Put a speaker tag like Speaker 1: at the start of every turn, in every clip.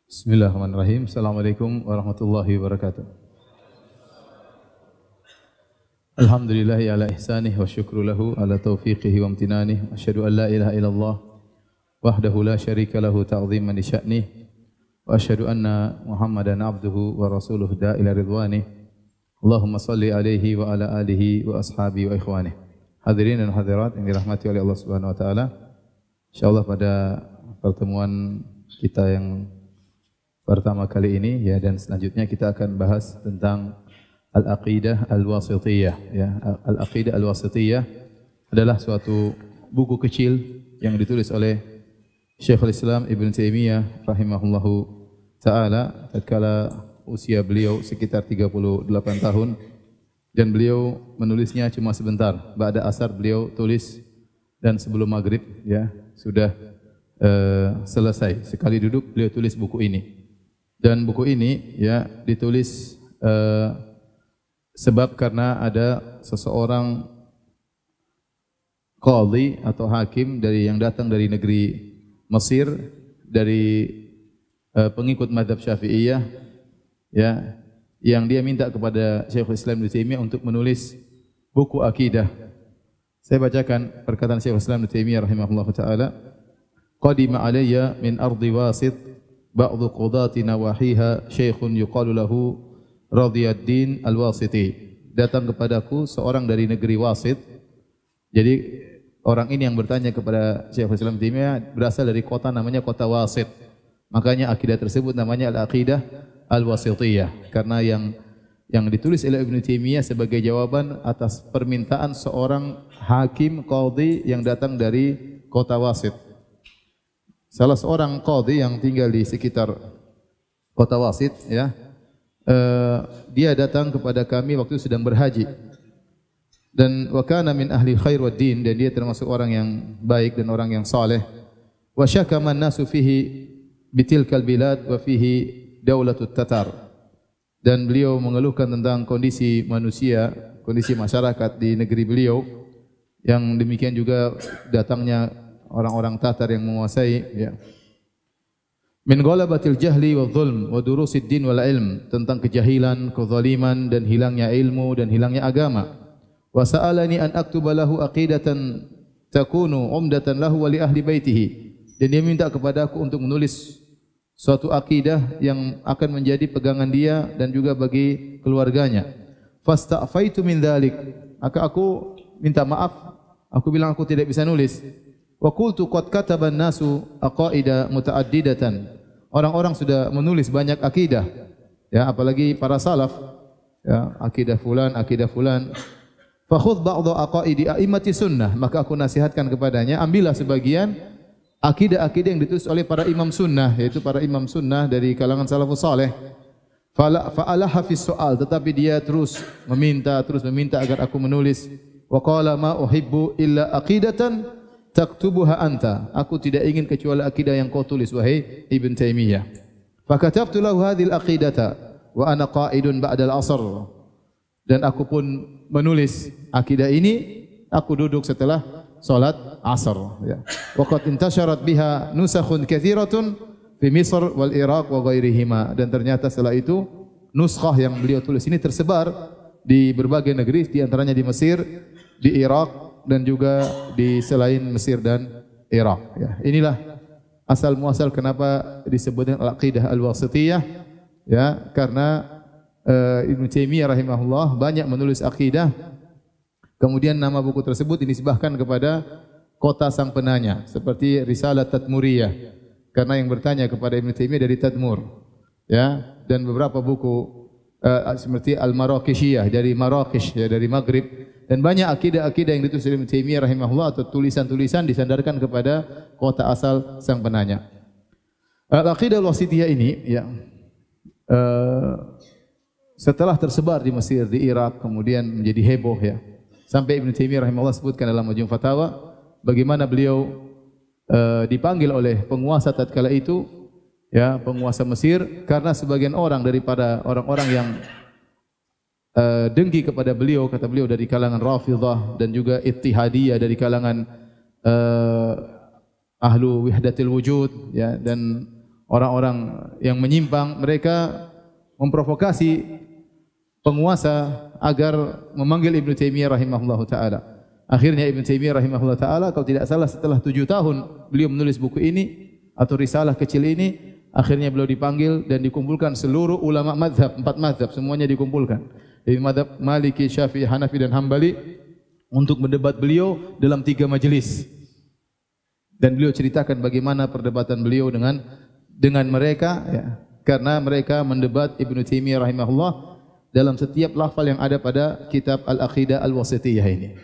Speaker 1: Bismillahirrahmanirrahim. Assalamualaikum warahmatullahi wabarakatuh. Alhamdulillahi ala ihsanih wa syukru lahu ala taufiqihi wa amtinanih. Asyhadu an la ilaha illallah wahdahu la syarika lahu ta'ziman li sya'nih. Wa asyhadu anna Muhammadan abduhu wa rasuluhu da'ila ridwanih. Allahumma salli alaihi wa ala alihi wa ashabihi wa ikhwanih. Hadirin dan hadirat yang dirahmati oleh Allah Subhanahu wa taala. Insyaallah pada pertemuan kita yang pertama kali ini ya, dan selanjutnya kita akan bahas tentang Al-Aqidah Al-Wasithiyah ya. Al-Aqidah Al-Wasithiyah adalah suatu buku kecil yang ditulis oleh Syekhul Islam Ibn Taimiyah rahimahullahu taala tatkala usia beliau sekitar 38 tahun, dan beliau menulisnya cuma sebentar. Ba'da asar beliau tulis dan sebelum maghrib ya sudah selesai. Sekali duduk beliau tulis buku ini. Dan buku ini ya ditulis sebab karena ada seseorang qadhi atau hakim yang datang dari negeri Mesir, dari pengikut mazhab Syafi'iyah ya, yang dia minta kepada Syekhul Islam Ibnu Taimiyah untuk menulis buku akidah. Saya bacakan perkataan Syekhul Islam Ibnu Taimiyah rahimahullahu taala. Qadima alayya min ardi Wasit ba'dhu qudati nawahiha syekhun yuqalu lahu Radhiyaddin Al-Wasiti. Datang kepadaku seorang dari negeri Wasit. Jadi orang ini yang bertanya kepada Syekhul Islam Taimiyah berasal dari kota namanya kota Wasit. Makanya akidah tersebut namanya Al-Aqidah Al-Wasithiyah, karena yang ditulis oleh Ibnu Taimiyah sebagai jawaban atas permintaan seorang hakim qadhi yang datang dari kota Wasit. Salah seorang qadhi yang tinggal di sekitar kota Wasit ya, dia datang kepada kami waktu sedang berhaji, dan wa kana min ahli khair wad din, dan dia termasuk orang yang baik dan orang yang saleh. Wa syakama an-nasu fihi bitilkal bilad wa fihi daulatut tatar, dan beliau mengeluhkan tentang kondisi manusia, kondisi masyarakat di negeri beliau, yang demikian juga datangnya orang-orang Tatar yang menguasai ya. Min ghalabatil jahli wa dhulm wa durusid din wal ilm, tentang kejahilan, kezaliman dan hilangnya ilmu dan hilangnya agama. Wa sa'alani an aktuba lahu aqidatan takunu umdatan lahu wa li ahli baitihi, dan dia minta kepada aku untuk menulis suatu akidah yang akan menjadi pegangan dia dan juga bagi keluarganya. Fasta'faitu min dzalik, maka aku minta maaf, aku bilang aku tidak bisa nulis. Wa qultu qad kataba an-nasu aqaida mutaaddidatan, orang-orang sudah menulis banyak akidah ya, apalagi para salaf ya, akidah fulan. Fa khudh ba'dha aqaidi a'immati sunnah, maka aku nasihatkan kepadanya, ambillah sebagian akidah-akidah yang ditulis oleh para imam sunnah, yaitu para imam sunnah dari kalangan salafus saleh. Fa'ala hafiz soal, tetapi dia terus meminta agar aku menulis. Wa qala ma uhibbu illa aqidatan taktubuha anta, aku tidak ingin kecuali akidah yang kau tulis wahai Ibn Taimiyah. Fakatabtu lahu hadhil aqidata wa ana qa'idun ba'dal asr, dan aku pun menulis akidah ini, aku duduk setelah salat asar ya. Wa qad intasharat biha nusakhun katsiratun fi Misr wal Iraq wa ghairihima, dan ternyata setelah itu nuskhah yang beliau tulis ini tersebar di berbagai negeri, di antaranya di Mesir, di Irak, dan juga di selain Mesir dan Irak ya. Inilah asal muasal kenapa disebut Al-Aqidah Al-Wasithiyah ya, karena Ibnu Taimiyah rahimahullah banyak menulis akidah. Kemudian nama buku tersebut dinisbahkan kepada kota sang penanya, seperti Risalah Tadmuriyah, karena yang bertanya kepada Ibnu Taimiyah dari Tadmur ya, dan beberapa buku seperti Al-Maraqishiyah dari Marrakesh ya, dari Maghrib, dan banyak akidah-akidah yang ditulis oleh Ibnu Taimiyah rahimahullah atau tulisan-tulisan disandarkan kepada kota asal sang penanya. Al-Aqidah Al-Wasithiyah ini ya, setelah tersebar di Mesir, di Irak, kemudian menjadi heboh ya, sampai Ibnu Taimiyah rahimahullah sebutkan dalam Majmu' Fatawa bagaimana beliau dipanggil oleh penguasa tatkala itu ya, penguasa Mesir, karena sebagian orang daripada orang-orang yang dengki kepada beliau, kata beliau, dari kalangan Rafidhah dan juga Ittihadiyah, dari kalangan ahlu wihdatil wujud ya, dan orang-orang yang menyimpang, mereka memprovokasi penguasa agar memanggil Ibnu Taimiyah rahimahullahu taala. Akhirnya Ibnu Taimiyah rahimahullahu taala kalau tidak salah setelah 7 tahun beliau menulis buku ini atau risalah kecil ini, akhirnya beliau dipanggil dan dikumpulkan seluruh ulama mazhab, 4 mazhab semuanya dikumpulkan. Dari mazhab Maliki, Syafi'i, Hanafi dan Hambali untuk mendebat beliau dalam 3 majelis. Dan beliau ceritakan bagaimana perdebatan beliau dengan mereka, ya, karena mereka mendebat Ibnu Taimiyah rahimahullah dalam setiap lafal yang ada pada kitab Al-Aqidah Al-Wasithiyah ini.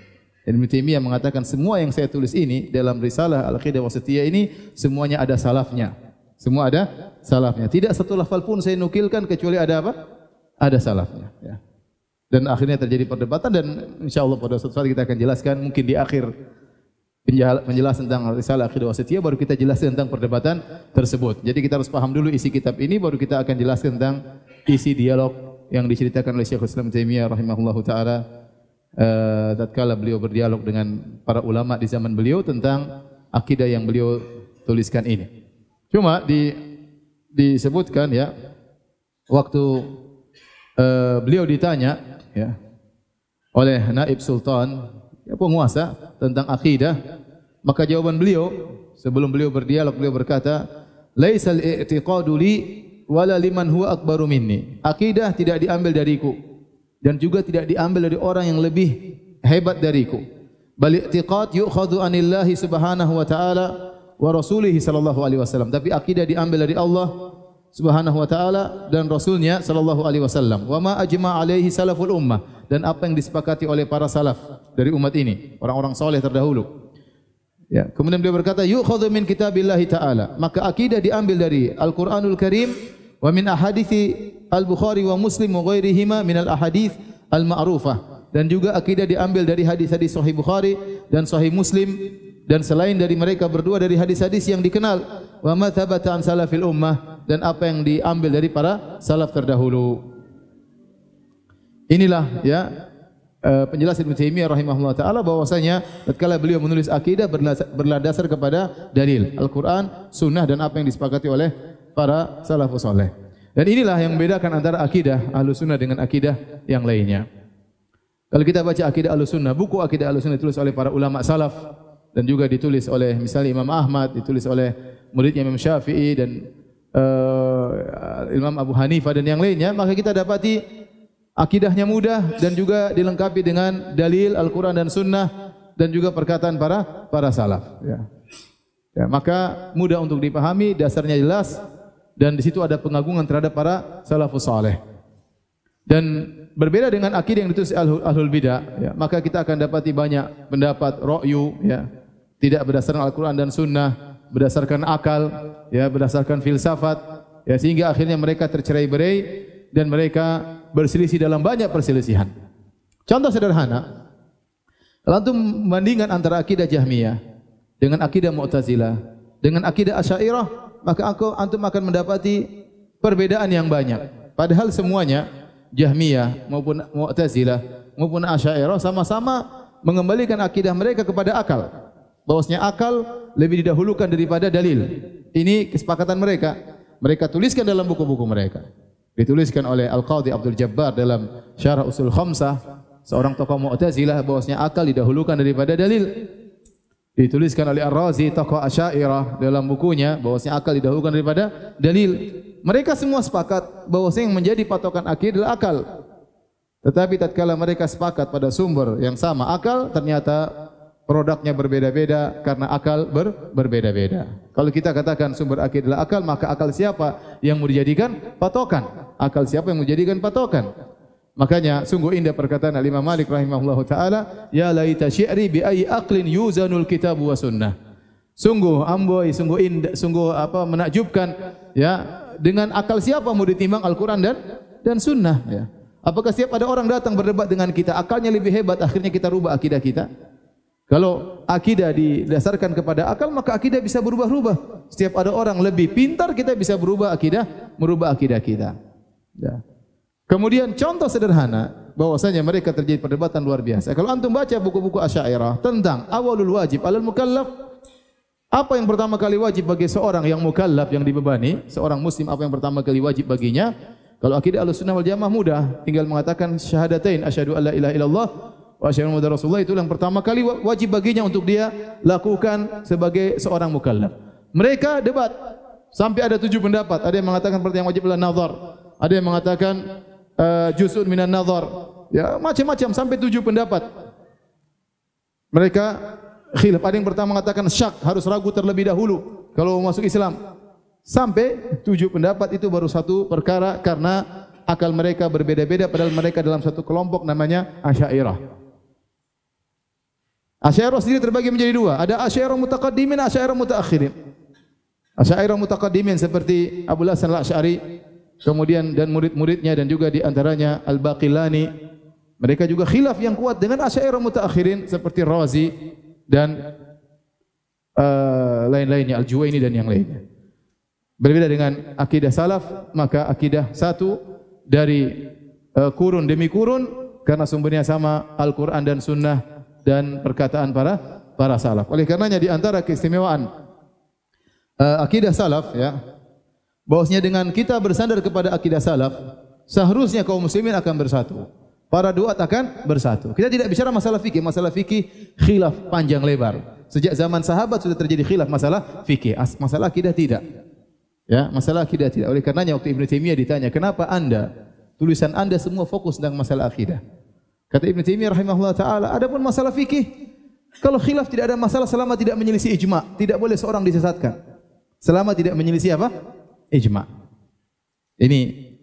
Speaker 1: Dan Ibnu Taimiyah mengatakan semua yang saya tulis ini dalam risalah Al-Aqidah Al-Wasithiyah ini semuanya ada salafnya. Semua ada salafnya. Tidak satu lafal pun saya nukilkan kecuali ada apa? Ada salafnya. Ya. Dan akhirnya terjadi perdebatan dan insyaallah pada suatu saat kita akan jelaskan mungkin di akhir penjelasan tentang risalah Aqidah Wasithiyah baru kita jelaskan tentang perdebatan tersebut. Jadi kita harus paham dulu isi kitab ini baru kita akan jelaskan tentang isi dialog yang diceritakan oleh Syekhul Islam Taimiyah rahimahullahu taala tatkala beliau berdialog dengan para ulama di zaman beliau tentang akidah yang beliau tuliskan ini. Cuma disebutkan ya waktu beliau ditanya ya oleh Naib Sultan, ya, penguasa tentang akidah, maka jawaban beliau sebelum beliau berdialog beliau berkata, "Laisal i'tiqadu li wala liman huwa akbaru minni." Akidah tidak diambil dariku dan juga tidak diambil dari orang yang lebih hebat dariku. Bal i'tiqad yu'khadhu anillahi subhanahu wa ta'ala wa rasulihi sallallahu alaihi wasallam. Tapi akidah diambil dari Allah Subhanahu wa taala dan rasulnya sallallahu alaihi wasallam. Wa ma ajma alaihi salaful ummah, dan apa yang disepakati oleh para salaf dari umat ini, orang-orang saleh terdahulu. Ya, kemudian beliau berkata, yu'khadhu min kitabillahi ta'ala. Maka akidah diambil dari Al-Qur'anul Karim wa min ahadithi Al-Bukhari wa Muslim wa ghairihima min al-ahadits al-ma'rufah. Dan juga akidah diambil dari hadis-hadis Sahih Bukhari dan Sahih Muslim dan selain dari mereka berdua dari hadis-hadis yang dikenal. Wa ma thabata an salafil ummah, dan apa yang diambil dari para salaf terdahulu. Inilah ya penjelasan Ibnu Taimiyah rahimahullah taala bahwasanya tatkala beliau menulis akidah berlandasar kepada dalil Al-Qur'an, sunnah dan apa yang disepakati oleh para salafus saleh. Dan inilah yang membedakan antara akidah Ahlussunnah dengan akidah yang lainnya. Kalau kita baca akidah Ahlussunnah, buku akidah Ahlussunnah ditulis oleh para ulama salaf dan juga ditulis oleh misalnya Imam Ahmad, ditulis oleh muridnya Imam Syafi'i dan Imam Abu Hanifah dan yang lainnya, maka kita dapati akidahnya mudah dan juga dilengkapi dengan dalil Al-Quran dan Sunnah dan juga perkataan para salaf. Ya. Ya, maka mudah untuk dipahami, dasarnya jelas dan di situ ada pengagungan terhadap para salafus saleh. Dan berbeda dengan akidah yang ditulis ahlul bidah, ya, maka kita akan dapati banyak pendapat ra'yu, ya, tidak berdasarkan Al-Quran dan Sunnah, berdasarkan akal, ya, berdasarkan filsafat, ya, sehingga akhirnya mereka tercerai-berai dan mereka berselisih dalam banyak perselisihan. Contoh sederhana, kalau antum membandingkan antara akidah Jahmiyah dengan akidah Mu'tazilah dengan akidah Asy'ariyah, maka antum akan mendapati perbedaan yang banyak. Padahal semuanya Jahmiyah maupun Mu'tazilah maupun Asy'ariyah sama-sama mengembalikan akidah mereka kepada akal. Bahwasanya akal lebih didahulukan daripada dalil. Ini kesepakatan mereka. Mereka tuliskan dalam buku-buku mereka. Dituliskan oleh Al-Qadhi Abdul Jabbar dalam Syarah Usul Khamsah, seorang tokoh Mu'tazilah, bahwasanya akal didahulukan daripada dalil. Dituliskan oleh Ar-Razi, tokoh Asy'ariyah, dalam bukunya bahwasanya akal didahulukan daripada dalil. Mereka semua sepakat bahwasanya yang menjadi patokan akidah adalah akal. Tetapi tatkala mereka sepakat pada sumber yang sama akal, ternyata produknya berbeda-beda karena akal berbeda-beda. Kalau kita katakan sumber akidah adalah akal, maka akal siapa yang mau dijadikan patokan? Akal siapa yang mau dijadikan patokan? Makanya sungguh indah perkataan Imam Malik rahimahullahu taala, ya laita syi'ri bi ayyi aqlin yuzanul kitab wa sunnah. Sungguh amboi, sungguh indah, sungguh menakjubkan, ya, dengan akal siapa mau ditimbang Al-Qur'an dan sunnah, ya. Apakah setiap ada orang datang berdebat dengan kita, akalnya lebih hebat, akhirnya kita rubah akidah kita? Kalau akidah didasarkan kepada akal, maka akidah bisa berubah-ubah. Setiap ada orang lebih pintar, kita bisa merubah akidah kita. Ya. Kemudian contoh sederhana, bahwasanya mereka terjadi perdebatan luar biasa. Kalau antum baca buku-buku Asy'ariyah tentang awalul wajib alal mukallaf, Apa yang pertama kali wajib bagi seorang yang mukallaf, yang dibebani, seorang muslim, apa yang pertama kali wajib baginya? Kalau akidah Ahlussunnah wal Jamaah mudah, tinggal mengatakan syahadatain, asyhadu alla ilaha illallah wa asyhadu anna muhammadar rasulullah, itu yang pertama kali wajib baginya untuk dia lakukan sebagai seorang mukallaf. Mereka debat sampai ada 7 pendapat. Ada yang mengatakan perkara yang wajib adalah nazar, ada yang mengatakan juz'un minan nazar. Ya, macam-macam sampai 7 pendapat. Mereka khilaf. Ada yang pertama mengatakan syak, harus ragu terlebih dahulu kalau masuk Islam. Sampai 7 pendapat, itu baru satu perkara karena akal mereka berbeda-beda, padahal mereka dalam satu kelompok namanya Asy'ariyah. Asy'ariyah sendiri terbagi menjadi 2. Ada Asy'ariyah mutaqaddimin, Asy'ariyah mutaakhirin. Asy'ariyah mutaqaddimin seperti Abu Hasan al-Asy'ari, kemudian dan murid-muridnya, dan juga di antaranya Al-Baqillani. Mereka juga khilaf yang kuat dengan Asy'ariyah mutaakhirin seperti Razi dan lain-lainnya, Al-Juwaini dan yang lainnya. Berbeda dengan akidah salaf, maka akidah satu dari kurun demi kurun karena sumbernya sama, Al-Quran dan Sunnah dan perkataan para salaf. Oleh karenanya di antara keistimewaan akidah salaf, ya, bahwasanya dengan kita bersandar kepada akidah salaf, seharusnya kaum muslimin akan bersatu. Para duat akan bersatu. Kita tidak bicara masalah fikih. Masalah fikih khilaf panjang lebar. Sejak zaman sahabat sudah terjadi khilaf masalah fikih. Masalah akidah tidak. Ya, masalah akidah tidak. Oleh karenanya waktu Ibnu Taimiyah ditanya, "Kenapa Anda, tulisan Anda semua fokus tentang masalah akidah?" Kata Ibnu Taimiyah rahimahullah taala, adapun masalah fikih, kalau khilaf tidak ada masalah selama tidak menyelisih ijma'. Tidak boleh seorang disesatkan. Selama tidak menyelisih apa? Ijma'. Ini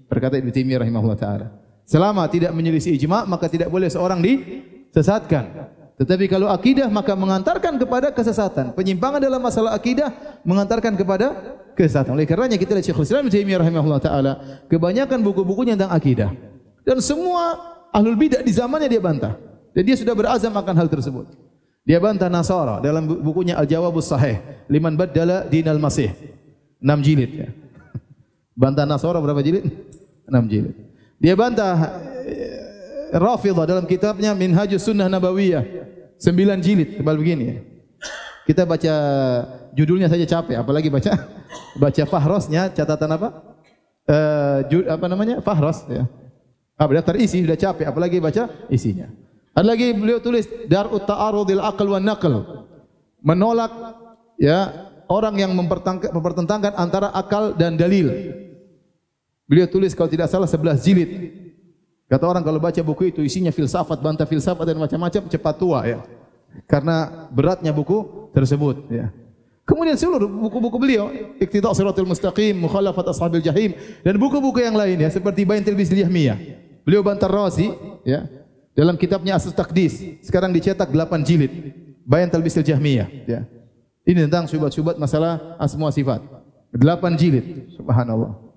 Speaker 1: perkataan Ibnu Taimiyah rahimahullah taala. Selama tidak menyelisih ijma', maka tidak boleh seorang disesatkan. Tetapi kalau akidah maka mengantarkan kepada kesesatan. Penyimpangan dalam masalah akidah mengantarkan kepada kesesatan. Oleh karenanya kita lihat Syekhul Islam Ibnu Taimiyah rahimahullah taala, kebanyakan buku-bukunya tentang akidah. Dan semua ahlul bidah di zamannya dia bantah. Dan dia sudah berazam akan hal tersebut. Dia bantah Nasara dalam bukunya Al-Jawabus Sahih liman baddala dinal Masih. 6 jilid, ya. Bantah Nasara berapa jilid? 6 jilid. Dia bantah Rafidhah dalam kitabnya Minhajus Sunnah Nabawiyah, 9 jilid, tebal begini, ya. Kita baca judulnya saja capek, apalagi baca fahrosnya, catatan apa? Apa namanya? Fahros, ya. Daftar isi sudah capek, apalagi baca isinya. Ada lagi beliau tulis Dar'ut Ta'arudil Aql wan Naql, menolak, ya, orang yang mempertentangkan antara akal dan dalil. Beliau tulis kalau tidak salah 11 jilid. Kata orang kalau baca buku itu isinya filsafat, bantah filsafat dan macam-macam, cepat tua, ya. Karena beratnya buku tersebut, ya. Kemudian seluruh buku-buku beliau, Iqtida' Shiratal Mustaqim, Mukhalafat Ashabil Jahim, dan buku-buku yang lain, ya, seperti Bayan Talbisil Jahmiyah. Beliau bantah Razi, ya, dalam kitabnya Aslul Taqdis, sekarang dicetak 8 jilid, Bayan Talbisil Jahmiyah, ya. Ini tentang syubhat-syubhat masalah asma wa sifat. 8 jilid, subhanallah.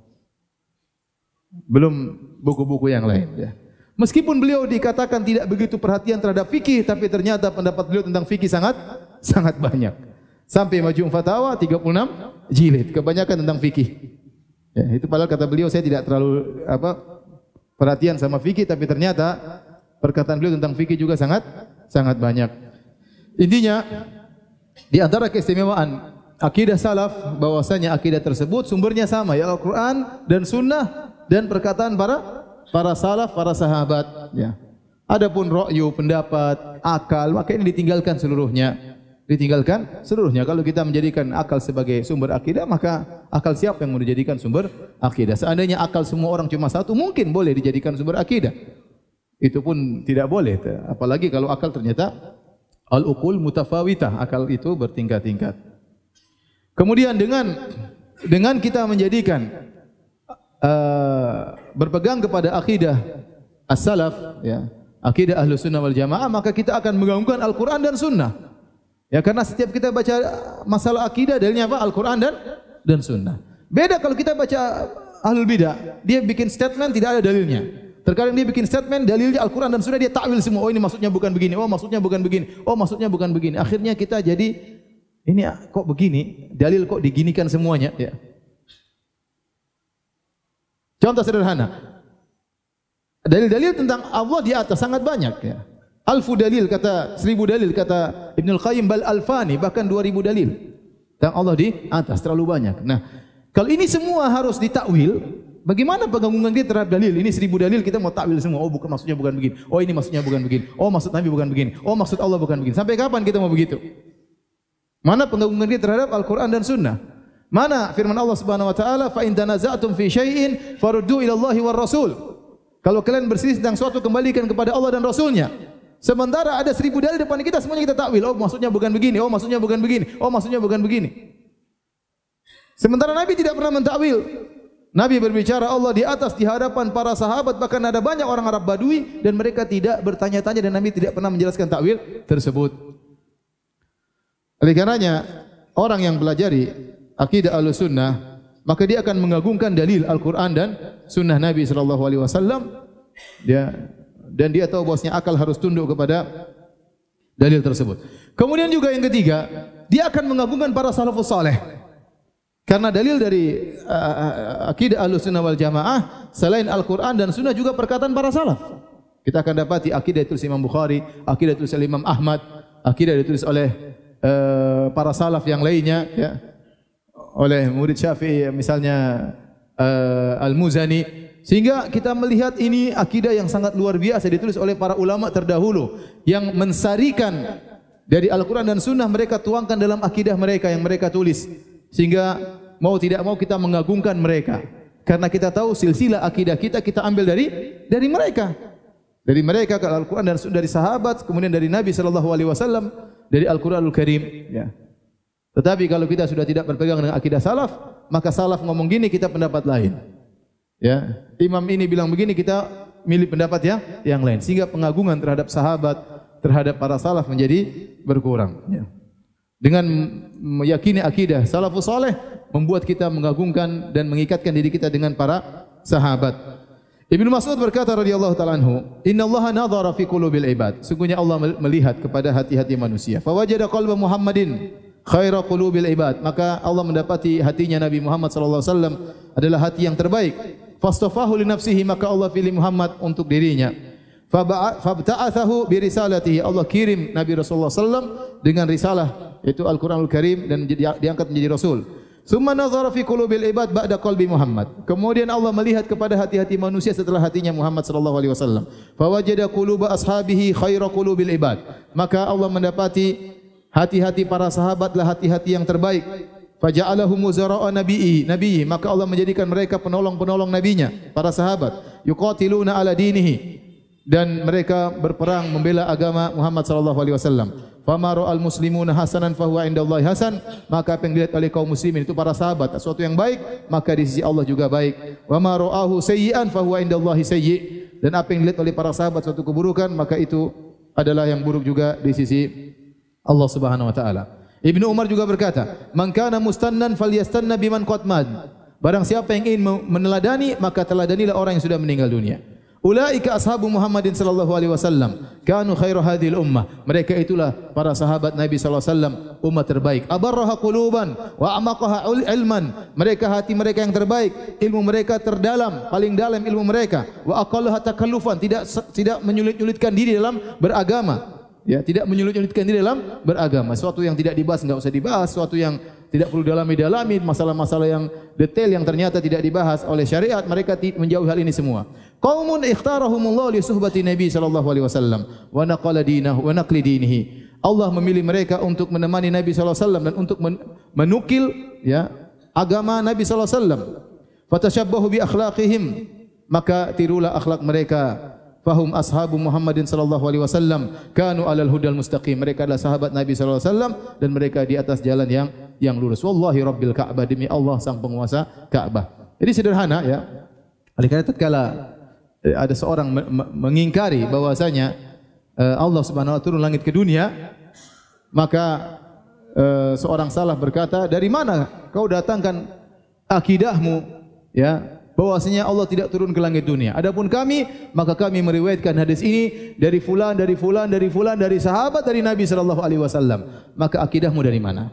Speaker 1: Belum buku-buku yang lain, ya. Meskipun beliau dikatakan tidak begitu perhatian terhadap fikih, tapi ternyata pendapat beliau tentang fikih sangat banyak. Sampai Majmu' Fatawa 36 jilid, kebanyakan tentang fikih. Ya, itu padahal kata beliau saya tidak terlalu perhatian sama fikih, tapi ternyata perkataan beliau tentang fikih juga sangat banyak. Intinya di antara keistimewaan akidah salaf bahwasanya akidah tersebut sumbernya sama, ya, Al-Qur'an dan Sunnah dan perkataan para salaf, para sahabat, ya. Adapun ra'yu, pendapat, akal, maka ini ditinggalkan seluruhnya. Kalau kita menjadikan akal sebagai sumber akidah, maka akal siapa yang mau dijadikan sumber akidah? Seandainya akal semua orang cuma satu, mungkin boleh dijadikan sumber akidah. Itu pun tidak boleh, apalagi kalau akal ternyata al-uqul mutafawitah, akal itu bertingkat-tingkat. Kemudian dengan kita menjadikan berpegang kepada akidah as-salaf, ya, akidah Ahlussunnah wal Jamaah, maka kita akan menggabungkan Al-Quran dan Sunnah. Ya, karena setiap kita baca masalah akidah dalilnya apa? Al-Quran dan Sunnah. Beda kalau kita baca Ahlul Bidah, dia bikin statement tidak ada dalilnya. Terkadang dia bikin statement dalilnya Al-Quran dan Sunnah, dia takwil semua. Oh, ini maksudnya bukan begini. Oh, maksudnya bukan begini. Oh, maksudnya bukan begini. Akhirnya kita jadi ini kok begini, dalil kok diginikan semuanya, ya. Contoh sederhana. Dalil-dalil tentang Allah di atas sangat banyak, ya. Alfu dalil kata 1000 dalil kata Ibnul Qayyim, bal alfani, bahkan 2000 dalil. Tentang Allah di atas terlalu banyak. Nah, kalau ini semua harus ditakwil, bagaimana penggabungan kita terhadap dalil? Ini 1000 dalil kita mau takwil semua. Oh, bukan maksudnya bukan begini. Oh, ini maksudnya bukan begini. Oh, maksud Nabi bukan begini. Oh, maksud Allah bukan begini. Sampai kapan kita mau begitu? Mana penggabungan kita terhadap Al-Qur'an dan Sunnah? Mana firman Allah Subhanahu wa taala, "Fa in tanaza'tum fi syai'in faruddu ila Allahi war Rasul." Kalau kalian berselisih tentang suatu, kembalikan kepada Allah dan Rasulnya. Sementara ada 1000 dalil depan kita, semuanya kita takwil. Oh, maksudnya bukan begini. Oh, maksudnya bukan begini. Oh, maksudnya bukan begini. Sementara Nabi tidak pernah mentakwil. Nabi berbicara Allah di atas di hadapan para sahabat, bahkan ada banyak orang Arab Badui dan mereka tidak bertanya-tanya dan Nabi tidak pernah menjelaskan takwil tersebut. Oleh karenanya, orang yang pelajari akidah Ahlussunnah, maka dia akan mengagungkan dalil Al-Qur'an dan sunnah Nabi sallallahu alaihi wasallam. Dan dia tahu bahwasanya akal harus tunduk kepada dalil tersebut. Kemudian juga yang ketiga, dia akan mengagungkan para salafus saleh. Karena dalil dari akidah Ahlussunnah wal Jamaah selain Al-Qur'an dan Sunnah juga perkataan para salaf. Kita akan dapati akidah ditulis Imam Bukhari, akidah ditulis oleh Imam Ahmad, akidah ditulis oleh para salaf yang lainnya, ya. Oleh murid Syafi'i misalnya Al-Muzani. Sehingga kita melihat ini akidah yang sangat luar biasa ditulis oleh para ulama terdahulu yang mensarikan dari Al-Qur'an dan Sunnah, mereka tuangkan dalam akidah mereka yang mereka tulis. Sehingga mau tidak mau kita mengagungkan mereka. Karena kita tahu silsilah akidah kita ambil dari mereka. Dari mereka ke Al-Qur'an dan Sunnah, dari sahabat, kemudian dari Nabi sallallahu alaihi wasallam, dari Al-Qur'anul Karim, ya. Tetapi kalau kita sudah tidak berpegang dengan akidah salaf, maka salaf ngomong gini, kita pendapat lain. Ya, imam ini bilang begini, kita milih pendapat yang lain, sehingga pengagungan terhadap sahabat, terhadap para salaf menjadi berkurang. Ya. Dengan meyakini akidah salafus saleh membuat kita mengagungkan dan mengikatkan diri kita dengan para sahabat. Ibnu Mas'ud berkata radhiyallahu taala anhu, "Innallaha nadhara fi qulubil ibad." Sungguhnya Allah melihat kepada hati-hati manusia. Fa wajada qalba Muhammadin khaira qulubil ibad. Maka Allah mendapati hatinya Nabi Muhammad sallallahu alaihi wasallam adalah hati yang terbaik. Fastafahu li nafsihi, maka Allah pilih Muhammad untuk dirinya. Fabta'athahu bi risalatihi. Allah kirim Nabi Rasulullah sallallahu dengan risalah, yaitu Al-Qur'anul Karim, dan diangkat menjadi rasul. Summa nazara fi qulubil ibad ba'da qalbi Muhammad. Kemudian Allah melihat kepada hati-hati manusia setelah hatinya Muhammad sallallahu alaihi wasallam. Fa wajada quluba ashabihi khaira qulubil ibad. Maka Allah mendapati hati-hati para sahabatlah hati-hati yang terbaik. Faja'alahum muzara'a nabiyyi, maka Allah menjadikan mereka penolong-penolong nabinya, para sahabat. Yuqatiluna ala dinihi, dan mereka berperang membela agama Muhammad sallallahu alaihi wasallam. Fama ra'al muslimuna hasanan fahuwa indallahi hasan, maka apa yang dilihat oleh kaum muslimin itu para sahabat sesuatu yang baik, maka di sisi Allah juga baik. Wa ma ra'ahu sayyi'an fahuwa indallahi sayyi', dan apa yang dilihat oleh para sahabat suatu keburukan, maka itu adalah yang buruk juga di sisi Allah Subhanahu wa taala. Ibnu Umar juga berkata, "Man kana mustannan falyastanna biman qad mad." Barang siapa yang ingin meneladani, maka teladanilah orang yang sudah meninggal dunia. Ulaika ashabu Muhammadin sallallahu alaihi wasallam, kanu khairu hadhil ummah. Mereka itulah para sahabat Nabi sallallahu alaihi wasallam, umat terbaik. Abarraha quluban wa amaqaha ilman. Mereka hati mereka yang terbaik, ilmu mereka terdalam, paling dalam ilmu mereka. Wa aqallaha takallufan, tidak menyulit-nyulitkan diri dalam beragama. Ya, tidak menyulit-nyulitkan diri dalam beragama. Sesuatu yang tidak dibahas enggak usah dibahas, sesuatu yang tidak perlu dalami, masalah-masalah yang detail yang ternyata tidak dibahas oleh syariat, mereka menjauhi hal ini semua. Qaumun ikhtarahumullah li suhbati Nabi sallallahu alaihi wasallam wa naqala dinahu wa naqli dinihi. Allah memilih mereka untuk menemani Nabi sallallahu alaihi wasallam dan untuk menukil, ya, agama Nabi sallallahu alaihi wasallam. Fatashabbahu bi akhlaqihim, maka tirulah akhlak mereka. Fahum ashabu Muhammadin sallallahu alaihi wasallam, kanu alal hudal mustaqim. Mereka adalah sahabat Nabi sallallahu alaihi wasallam dan mereka di atas jalan yang lurus. Wallahi rabbil Ka'bah, demi Allah sang penguasa Ka'bah. Jadi sederhana, ya. Oleh karena tatkala ada seorang mengingkari bahwasanya Allah Subhanahu wa taala turun langit ke dunia, maka seorang salaf berkata, "Dari mana kau datangkan akidahmu, ya, bahwasanya Allah tidak turun ke langit dunia? Adapun kami, maka kami meriwayatkan hadis ini dari fulan, dari fulan, dari fulan, dari sahabat dari Nabi sallallahu alaihi wasallam. Maka akidahmu dari mana?"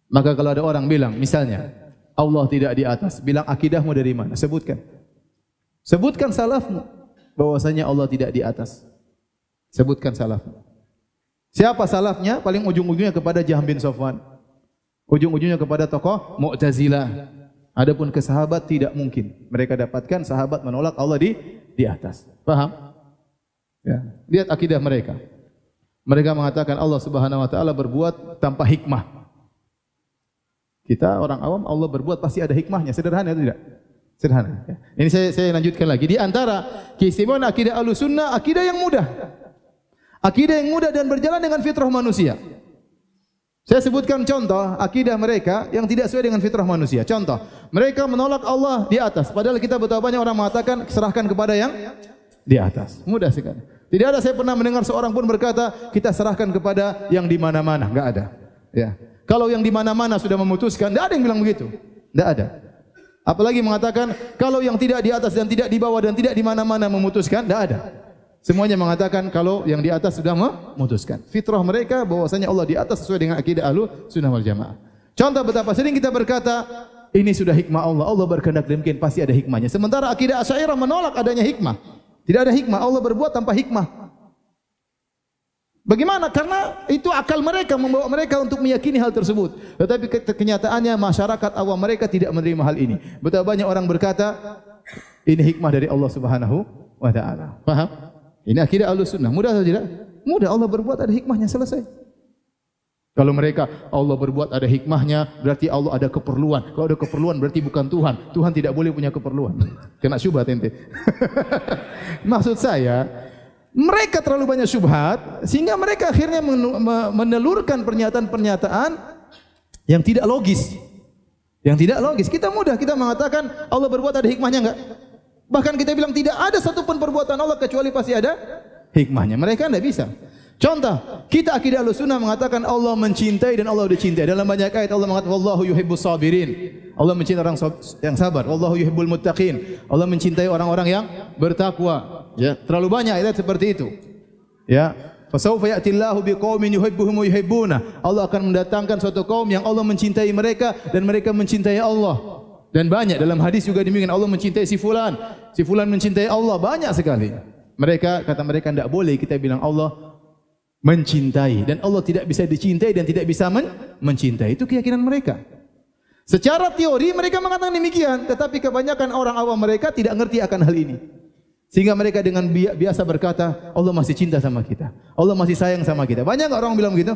Speaker 1: Maka kalau ada orang bilang, misalnya Allah tidak di atas, bilang akidahmu dari mana? Sebutkan salafmu bahwasanya Allah tidak di atas. Sebutkan salafmu. Siapa salafnya? Paling ujung-ujungnya kepada Jahm bin Safwan. Ujung-ujungnya kepada tokoh Mu'tazilah. Adapun ke sahabat tidak mungkin. Mereka dapatkan sahabat menolak Allah di atas. Paham? Ya. Lihat akidah mereka. Mereka mengatakan Allah Subhanahu wa taala berbuat tanpa hikmah. Kita orang awam Allah berbuat pasti ada hikmahnya. Sederhana atau tidak? Sederhana. Ya. Ini saya lanjutkan lagi. Di antara keistimewaan akidah Ahlussunnah, akidah yang mudah. Akidah yang mudah dan berjalan dengan fitrah manusia. Saya sebutkan contoh akidah mereka yang tidak sesuai dengan fitrah manusia. Contoh, mereka menolak Allah di atas. Padahal kita betapa banyak orang mengatakan serahkan kepada yang di atas. Mudah sekali. Tidak ada saya pernah mendengar seorang pun berkata kita serahkan kepada yang di mana-mana. Enggak ada. Ya. Kalau yang di mana-mana sudah memutuskan, tidak ada yang bilang begitu. Tidak ada. Apalagi mengatakan kalau yang tidak di atas dan tidak di bawah dan tidak di mana-mana memutuskan, tidak ada. Semuanya mengatakan kalau yang di atas sudah memutuskan. Fitrah mereka bahwasanya Allah di atas sesuai dengan akidah Ahlussunnah wal Jamaah. Contoh betapa sering kita berkata ini sudah hikmah Allah. Allah berkehendak demikian pasti ada hikmahnya. Sementara akidah Asy'ariyah menolak adanya hikmah. Tidak ada hikmah. Allah berbuat tanpa hikmah. Bagaimana? Karena itu akal mereka membawa mereka untuk meyakini hal tersebut. Tetapi kenyataannya masyarakat awam mereka tidak menerima hal ini. Betapa banyak orang berkata ini hikmah dari Allah Subhanahu wa taala. Paham? Ini akidah Ahlussunnah. Mudah atau tidak? Mudah. Allah berbuat ada hikmahnya, selesai. Kalau mereka Allah berbuat ada hikmahnya, berarti Allah ada keperluan. Kalau ada keperluan berarti bukan Tuhan. Tuhan tidak boleh punya keperluan. Kena syubhat ente. Maksud saya, mereka terlalu banyak syubhat sehingga mereka akhirnya menelurkan pernyataan-pernyataan yang tidak logis. Yang tidak logis. Kita mudah kita mengatakan Allah berbuat ada hikmahnya enggak? Bahkan kita bilang tidak ada satupun perbuatan Allah kecuali pasti ada hikmahnya. Mereka tidak bisa. Contoh, kita akidah Ahlussunnah mengatakan Allah mencintai dan Allah dicintai. Dalam banyak ayat Allah mengatakan wallahu yuhibbus sabirin. Allah mencintai orang yang sabar. Wallahu yuhibbul muttaqin. Allah mencintai orang-orang yang bertakwa. Ya, terlalu banyak ayat seperti itu. Ya, fasawfa ya'tillahu biqaumin yuhibbuhum wa yuhibbuna. Allah akan mendatangkan suatu kaum yang Allah mencintai mereka dan mereka mencintai Allah. Dan banyak dalam hadis juga demikian Allah mencintai si fulan mencintai Allah, banyak sekali. Mereka kata mereka tidak boleh kita bilang Allah mencintai dan Allah tidak bisa dicintai dan tidak bisa mencintai. Itu keyakinan mereka. Secara teori mereka mengatakan demikian, tetapi kebanyakan orang awam mereka tidak mengerti akan hal ini. Sehingga mereka dengan biasa berkata Allah masih cinta sama kita, Allah masih sayang sama kita. Banyak enggak orang bilang begitu?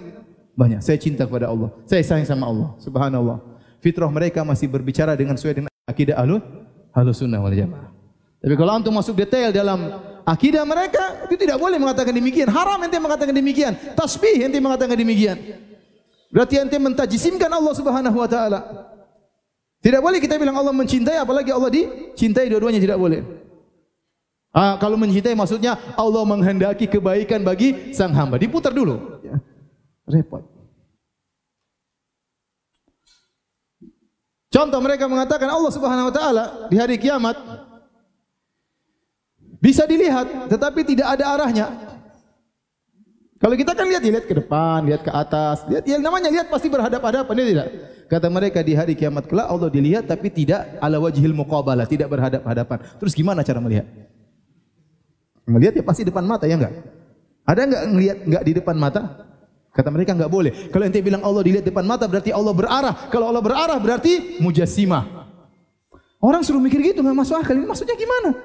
Speaker 1: Banyak. Saya cinta kepada Allah, saya sayang sama Allah. Subhanallah. Fitrah mereka masih berbicara dengan sesuai dengan akidah Ahlussunnah wal Jamaah. Tapi kalau antum masuk detail dalam akidah mereka, itu tidak boleh mengatakan demikian. Haram ente mengatakan demikian. Tasbih ente mengatakan demikian. Berarti ente mentajisimkan Allah Subhanahu wa taala. Tidak boleh kita bilang Allah mencintai apalagi Allah dicintai, dua-duanya tidak boleh. Kalau mencintai maksudnya Allah menghendaki kebaikan bagi sang hamba. Diputar dulu. Ya. Repot. Contoh mereka mengatakan Allah Subhanahu wa taala di hari kiamat bisa dilihat tetapi tidak ada arahnya. Kalau kita kan lihat ke depan, lihat ke atas, lihat yang namanya lihat pasti berhadap-hadapan, tidak? Kata mereka di hari kiamat kelak Allah dilihat tapi tidak ala wajhil muqabalah, tidak berhadap-hadapan. Terus gimana cara melihat? Melihat ya pasti depan mata, ya enggak? Ada enggak ngelihat enggak di depan mata? Kata mereka enggak boleh. Kalau ente bilang Allah dilihat depan mata berarti Allah berarah. Kalau Allah berarah berarti mujassimah. Orang suruh mikir gitu enggak masuk akal. Ini maksudnya gimana?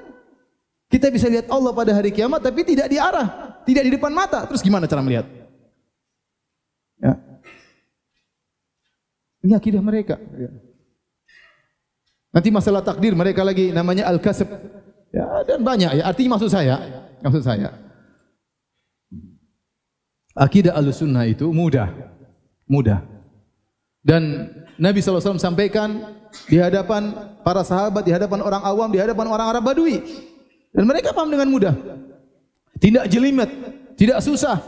Speaker 1: Kita bisa lihat Allah pada hari kiamat tapi tidak di arah, tidak di depan mata. Terus gimana cara melihat? Ya. Ini akidah mereka. Nanti masalah takdir mereka lagi namanya al-kasb. Ya, dan banyak ya. Artinya maksud saya akidah Ahlussunnah itu mudah. Dan Nabi SAW sampaikan di hadapan para sahabat, di hadapan orang awam, di hadapan orang Arab Badui. Dan mereka paham dengan mudah. Tidak jelimet, tidak susah.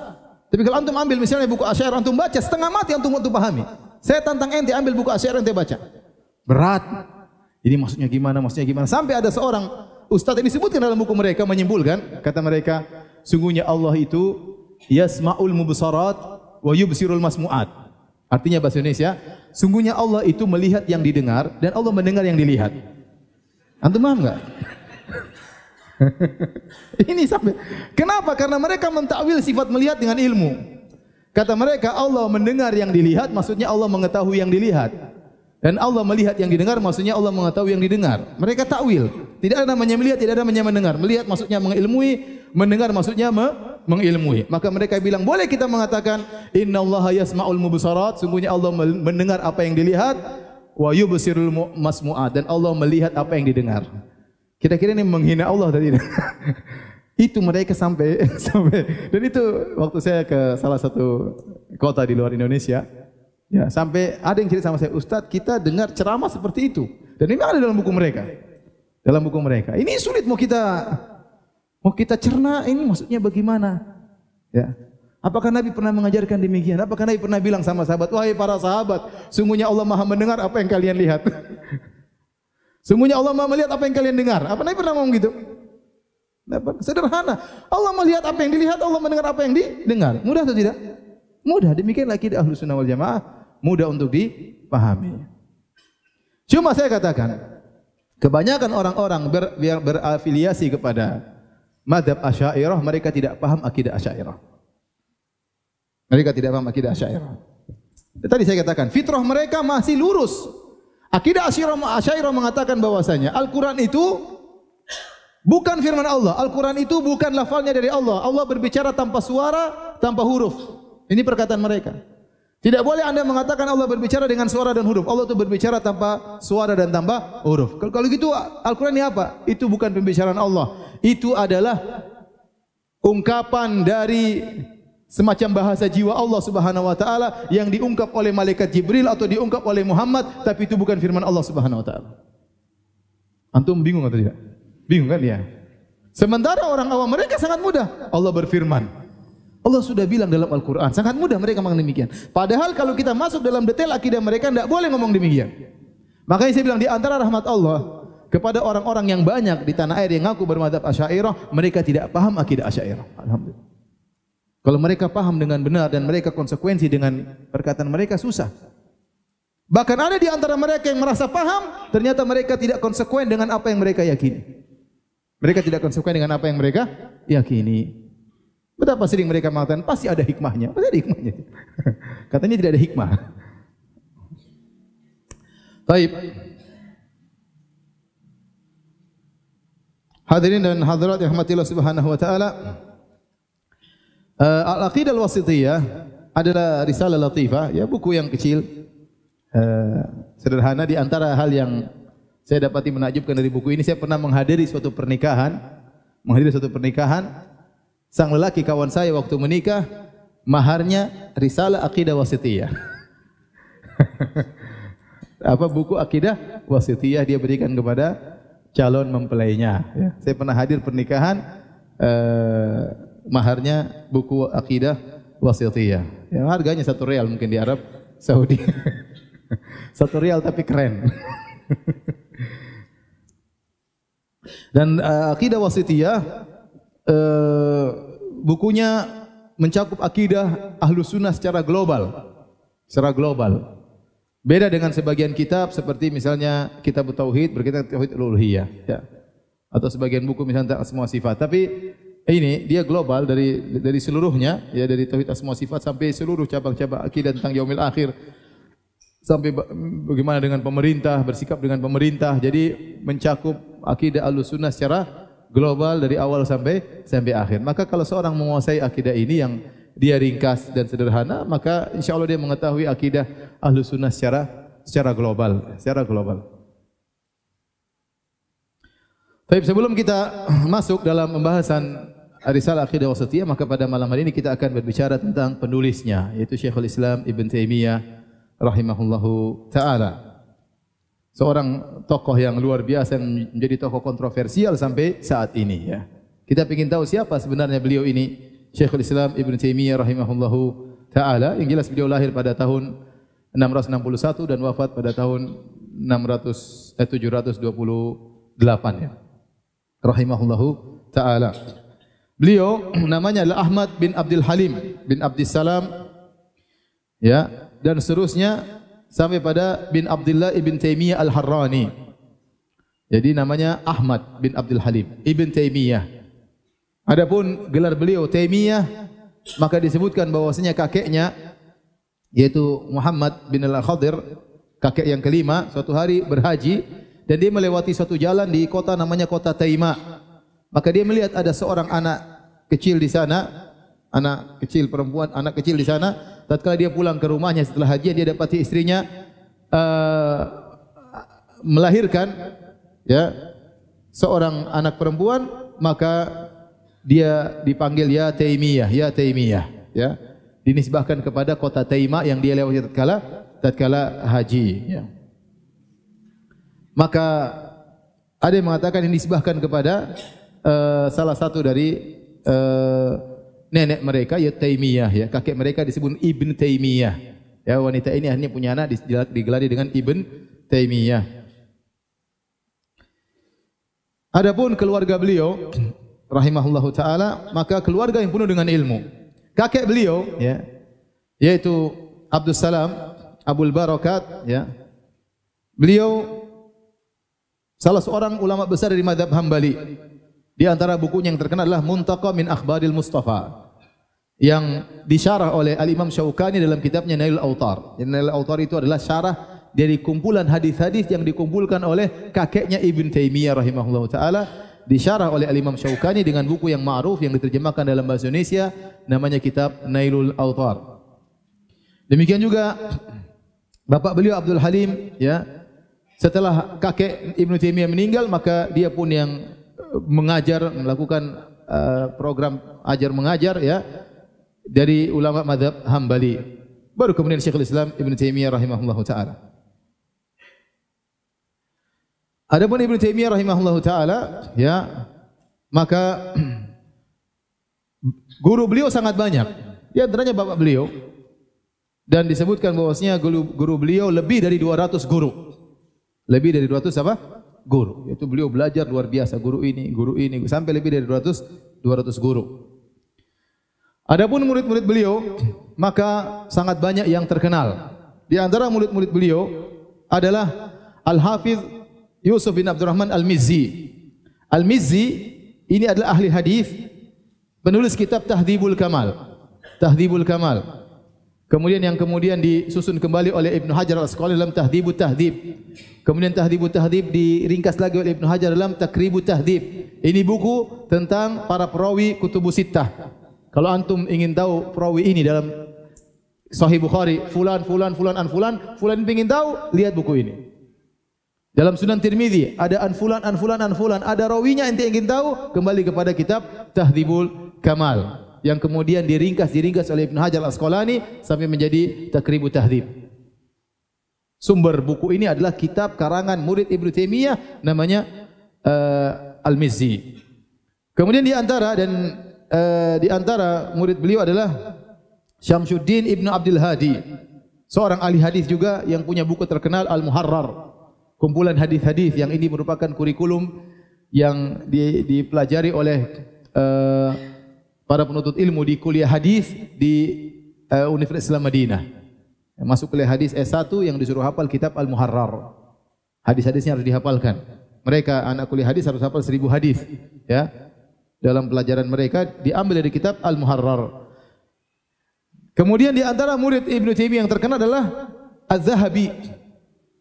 Speaker 1: Tapi kalau antum ambil misalnya buku Asy'ariyah antum baca setengah mati antum untuk pahami. Saya tantang ente ambil buku Asy'ariyah ente baca. Berat. Ini maksudnya gimana? Sampai ada seorang ustaz ini disebutkan dalam buku mereka menyimpulkan, kata mereka, sungguhnya Allah itu yasma'ul mubsarat wa yubsirul masmu'at. Artinya bahasa Indonesia, sungguhnya Allah itu melihat yang didengar dan Allah mendengar yang dilihat. Antum paham enggak? Ini sampai. Kenapa? Karena mereka mentakwil sifat melihat dengan ilmu. Kata mereka Allah mendengar yang dilihat, maksudnya Allah mengetahui yang dilihat. Dan Allah melihat yang didengar, maksudnya Allah mengetahui yang didengar. Mereka takwil. Tidak ada namanya melihat, tidak ada namanya mendengar. Melihat maksudnya mengilmui, mendengar maksudnya mengilmui. Maka mereka bilang, boleh kita mengatakan innallaha yasma'ul mubsarat, sungguhnya Allah mendengar apa yang dilihat, wa yubsirul masmu'at, dan Allah melihat apa yang didengar. Kira-kira ini menghina Allah tadi. Itu mereka sampai dan itu waktu saya ke salah satu kota di luar Indonesia, ya, sampai ada yang cerita sama saya, Ustadz, kita dengar ceramah seperti itu, dan ini ada dalam buku mereka. Dalam buku mereka. Ini sulit mau kita cerna, ini maksudnya bagaimana? Ya. Apakah Nabi pernah mengajarkan demikian? Apakah Nabi pernah bilang sama sahabat, wahai para sahabat, sungguhnya Allah Maha mendengar apa yang kalian lihat. Sungguhnya Allah Maha melihat apa yang kalian dengar. Apa Nabi pernah ngomong gitu? Sederhana. Allah melihat apa yang dilihat, Allah mendengar apa yang didengar. Mudah atau tidak? Mudah. Demikianlah akidah Ahlus Sunnah wal Jamaah, mudah untuk dipahami. Cuma saya katakan, kebanyakan orang-orang yang berafiliasi kepada mazhab Asy'ariyah, mereka tidak paham akidah Asy'ariyah. Mereka tidak paham akidah Asy'ariyah. Tadi saya katakan, fitrah mereka masih lurus. Akidah Asy'ariyah mengatakan bahwasanya Al-Qur'an itu bukan firman Allah. Al-Quran itu bukan lafalnya dari Allah. Allah berbicara tanpa suara, tanpa huruf. Ini perkataan mereka. Tidak boleh Anda mengatakan Allah berbicara dengan suara dan huruf. Allah itu berbicara tanpa suara dan tanpa huruf. Kalau gitu Al-Quran ini apa? Itu bukan pembicaraan Allah. Itu adalah ungkapan dari semacam bahasa jiwa Allah Subhanahu wa taala yang diungkap oleh malaikat Jibril atau diungkap oleh Muhammad, tapi itu bukan firman Allah Subhanahu wa taala. Antum bingung atau tidak? Bingung kan ya? Sementara orang awam mereka sangat mudah. Allah berfirman. Allah sudah bilang dalam Al-Quran. Sangat mudah mereka mengatakan demikian. Padahal kalau kita masuk dalam detail akidah mereka, tidak boleh ngomong demikian. Makanya saya bilang di antara rahmat Allah kepada orang-orang yang banyak di tanah air yang ngaku bermadzhab Asy'ariyah, mereka tidak paham akidah Asy'ariyah. Alhamdulillah. Kalau mereka paham dengan benar dan mereka konsekuensi dengan perkataan mereka, susah. Bahkan ada di antara mereka yang merasa paham, ternyata mereka tidak konsekuen dengan apa yang mereka yakini. Mereka tidak konsekuen dengan apa yang mereka yakini. Betapa sering mereka mengatakan, pasti ada hikmahnya. Pasti ada hikmahnya. Katanya tidak ada hikmah. Baik. Hadirin dan hadirat yang rahmatillah subhanahu wa ta'ala. Al-Aqidah Al-Wasithiyah adalah risalah latifah, ya, buku yang kecil, sederhana. Di antara hal yang saya dapati menakjubkan dari buku ini, saya pernah menghadiri suatu pernikahan. Sang lelaki kawan saya waktu menikah, maharnya risalah Aqidah Wasithiyah. Buku Aqidah Wasithiyah dia berikan kepada calon mempelainya. Ya. Saya pernah hadir pernikahan, maharnya buku Aqidah Wasithiyah. Ya, harganya 1 rial mungkin di Arab Saudi. 1 rial tapi keren. Dan Aqidah Wasithiyah bukunya mencakup akidah Ahlus Sunnah secara global. Beda dengan sebagian kitab seperti misalnya Kitab Tauhid berkaitan tauhid uluhiyah, ya. Atau sebagian buku misalnya Asma Sifat. Tapi ini dia global dari seluruhnya, ya, dari tauhid Asma Sifat sampai seluruh cabang-cabang akidah tentang yaumil akhir. Sampai bagaimana dengan pemerintah, bersikap dengan pemerintah. Jadi mencakup akidah Ahlussunnah secara global dari awal sampai akhir. Maka kalau seorang menguasai akidah ini yang dia ringkas dan sederhana, maka insya Allah dia mengetahui akidah Ahlussunnah secara global. Baik, sebelum kita masuk dalam pembahasan risalah Aqidah Wasithiyah, maka pada malam hari ini kita akan berbicara tentang penulisnya, yaitu Syekhul Islam Ibn Taimiyah rahimahullahu ta'ala. Seorang tokoh yang luar biasa yang menjadi tokoh kontroversial sampai saat ini, ya. Kita ingin tahu siapa sebenarnya beliau ini, Syekhul Islam Ibn Taimiyah rahimahullahu ta'ala. Yang jelas beliau lahir pada tahun 661 dan wafat pada tahun 728, ya. Rahimahullahu ta'ala. Beliau namanya adalah Ahmad bin Abdul Halim bin Abdissalam, ya, dan seterusnya sampai pada bin Abdullah ibn Taimiyah al-Harrani. Jadi namanya Ahmad bin Abdul Halim ibn Taimiyah. Adapun gelar beliau Taimiyah maka disebutkan bahwasanya kakeknya yaitu Muhammad bin Al-Khadir, kakek yang kelima, suatu hari berhaji dan dia melewati suatu jalan di kota namanya kota Taima. Maka dia melihat ada seorang anak kecil di sana, anak kecil perempuan, anak kecil di sana. Tatkala dia pulang ke rumahnya setelah haji, dia dapati istrinya melahirkan ya seorang anak perempuan, maka dia dipanggil ya Taimiyah, ya Taimiyah, ya. Dinisbahkan kepada kota Taima yang dia lewati tatkala haji, ya. Maka ada yang mengatakan dinisbahkan kepada salah satu dari nenek mereka, ya Taimiyah, ya. Kakek mereka disebut Ibn Taimiyah. Ya, wanita ini akhirnya punya anak digelari dengan Ibn Taimiyah. Adapun keluarga beliau rahimahullahu taala, maka keluarga yang penuh dengan ilmu. Kakek beliau, ya, yaitu Abdul Salam Abul Barakat, ya. Beliau salah seorang ulama besar dari mazhab Hambali. Di antara bukunya yang terkenal adalah Muntaqa min Akhbaril Mustafa, yang disyarah oleh Al-Imam Syaukani dalam kitabnya Nailul Autar. Nailul Autar itu adalah syarah dari kumpulan hadis-hadis yang dikumpulkan oleh kakeknya Ibn Taimiyah rahimahullahu taala, disyarah oleh Al-Imam Syaukani dengan buku yang ma'ruf yang diterjemahkan dalam bahasa Indonesia, namanya kitab Nailul Autar. Demikian juga bapak beliau Abdul Halim, ya. Setelah kakek Ibn Taimiyah meninggal, maka dia pun yang mengajar, melakukan program ajar mengajar, ya, dari ulama mazhab Hambali. Baru kemudian Syekhul Islam Ibn Taimiyah rahimahullahu taala. Adapun Ibn Taimiyah rahimahullahu taala, ya, maka guru beliau sangat banyak. Di antaranya bapak beliau, dan disebutkan bahwasanya guru beliau lebih dari 200 guru. Lebih dari 200 apa? Guru. Itu beliau belajar luar biasa, guru ini sampai lebih dari 200 guru. Adapun murid-murid beliau, maka sangat banyak yang terkenal. Di antara murid-murid beliau adalah Al-Hafiz Yusuf bin Abdurrahman Al-Mizzi. Al-Mizzi ini adalah ahli hadis, penulis kitab Tahdhibul Kamal. Tahdhibul Kamal. Kemudian disusun kembali oleh Ibnu Hajar Al-Asqalani dalam Tahdhibut Tahdhib. Kemudian Tahdhibut Tahdhib diringkas lagi oleh Ibnu Hajar dalam Takribut Tahdhib. Ini buku tentang para perawi Kutubus Sittah. Kalau antum ingin tahu perawi ini dalam Sahih Bukhari, fulan ingin tahu, lihat buku ini. Dalam Sunan Tirmidzi ada an fulan, ada rawinya ente ingin tahu, kembali kepada kitab Tahdhibul Kamal yang kemudian diringkas oleh Ibnu Hajar Al-Asqalani sampai menjadi Takribut Tahdhib. Sumber buku ini adalah kitab karangan murid Ibnu Taimiyah namanya Al-Mizzi. Kemudian di antara murid beliau adalah Syamsuddin Ibnu Abdul Hadi, seorang ahli hadis juga yang punya buku terkenal Al-Muharrar, kumpulan hadis-hadis yang ini merupakan kurikulum yang dipelajari oleh para penuntut ilmu di kuliah hadis di Universitas Islam Madinah. Masuk kuliah hadis S1 yang disuruh hafal kitab Al-Muharrar. Hadis-hadisnya harus dihafalkan. Mereka anak kuliah hadis harus hafal 1000 hadis, ya. Dalam pelajaran mereka diambil dari kitab Al-Muharrar. Kemudian di antara murid Ibnu Taimiyah yang terkenal adalah Az-Zahabi.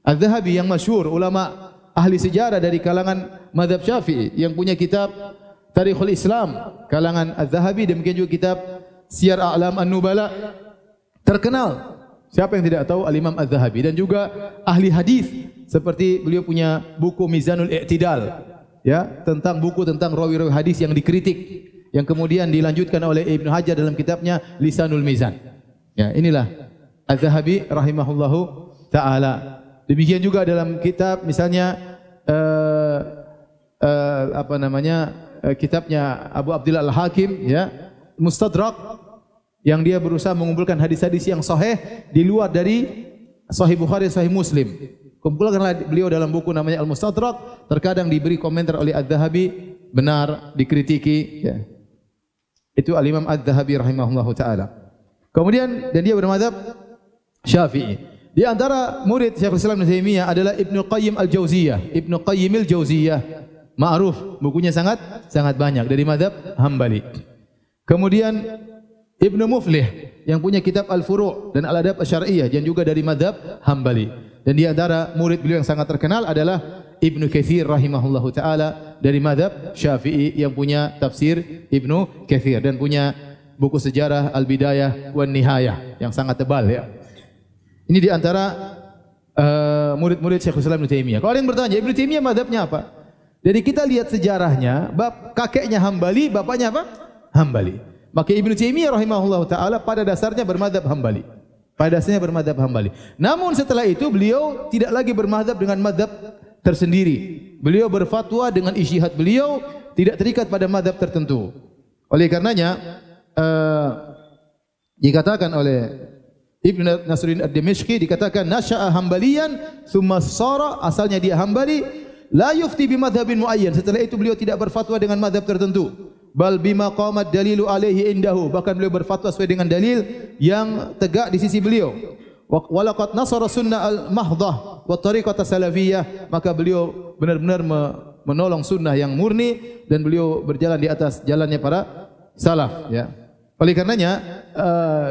Speaker 1: Az-Zahabi yang masyhur, ulama ahli sejarah dari kalangan mazhab Syafi'i yang punya kitab Tarikhul Islam, kalangan Az-Zahabi, demikian juga kitab Siyar A'lam An-Nubala. Terkenal. Siapa yang tidak tahu Al-Imam Az-Zahabi, dan juga ahli hadis seperti beliau punya buku Mizanul I'tidal, ya, tentang rawi-rawi hadis yang dikritik, yang kemudian dilanjutkan oleh Ibnu Hajar dalam kitabnya Lisanul Mizan. Ya, inilah Az-Zahabi rahimahullahu taala. Demikian juga dalam kitab misalnya kitabnya Abu Abdillah Al-Hakim, ya, Mustadrak, yang dia berusaha mengumpulkan hadis-hadis yang sahih di luar dari Sahih Bukhari, Sahih Muslim. Kumpulkanlah beliau dalam buku namanya Al-Mustadrak. Terkadang diberi komentar oleh Az-Zahabi, benar, dikritiki, ya. Itu Al-Imam Az-Zahabi rahimahullahu taala. Kemudian dan dia bermadzhab Syafi'i. Di antara murid Syekhul Islam Ibnu Taimiyah adalah Ibnu Qayyim Al-Jauziyah. Ibnu Qayyim Al-Jauziyah ma'ruf, bukunya sangat banyak dari mazhab Hambali. Kemudian Ibnu Muflih yang punya kitab Al-Furu' dan Al-Adab Asy-Syar'iyyah dan juga dari mazhab Hambali. Dan di antara murid beliau yang sangat terkenal adalah Ibnu Katsir rahimahullahu taala dari mazhab Syafi'i yang punya tafsir Ibnu Katsir dan punya buku sejarah Al-Bidayah wan Nihayah yang sangat tebal ya. Ini di antara murid-murid Syekhul Islam Ibnu Taimiyah. Kalau ada yang bertanya, Ibnu Taimiyah mazhabnya apa? Jadi kita lihat sejarahnya, kakeknya Hambali, bapaknya apa? Hambali. Maka Ibnu Taimiyah rahimahullahu taala pada dasarnya bermadzhab Hambali. Pada dasarnya bermadzhab Hambali. Namun setelah itu beliau tidak lagi bermadzhab dengan madzhab tersendiri. Beliau berfatwa dengan ijtihad beliau, tidak terikat pada madzhab tertentu. Oleh karenanya dikatakan oleh Ibnu Nasruddin Ad-Dimashqi, dikatakan nasya'a Hambaliyan tsumma sara, asalnya dia Hambali, la yufti bi madzhabin muayyan. Setelah itu beliau tidak berfatwa dengan madzhab tertentu. Bal bima qamat dalilu alaihi indahu, bahkan beliau berfatwa sesuai dengan dalil yang tegak di sisi beliau. Walaqad nasara sunnah al-mahdhah wa tariqata salafiyah, maka beliau benar-benar menolong sunnah yang murni dan beliau berjalan di atas jalannya para salaf ya. Oleh karenanya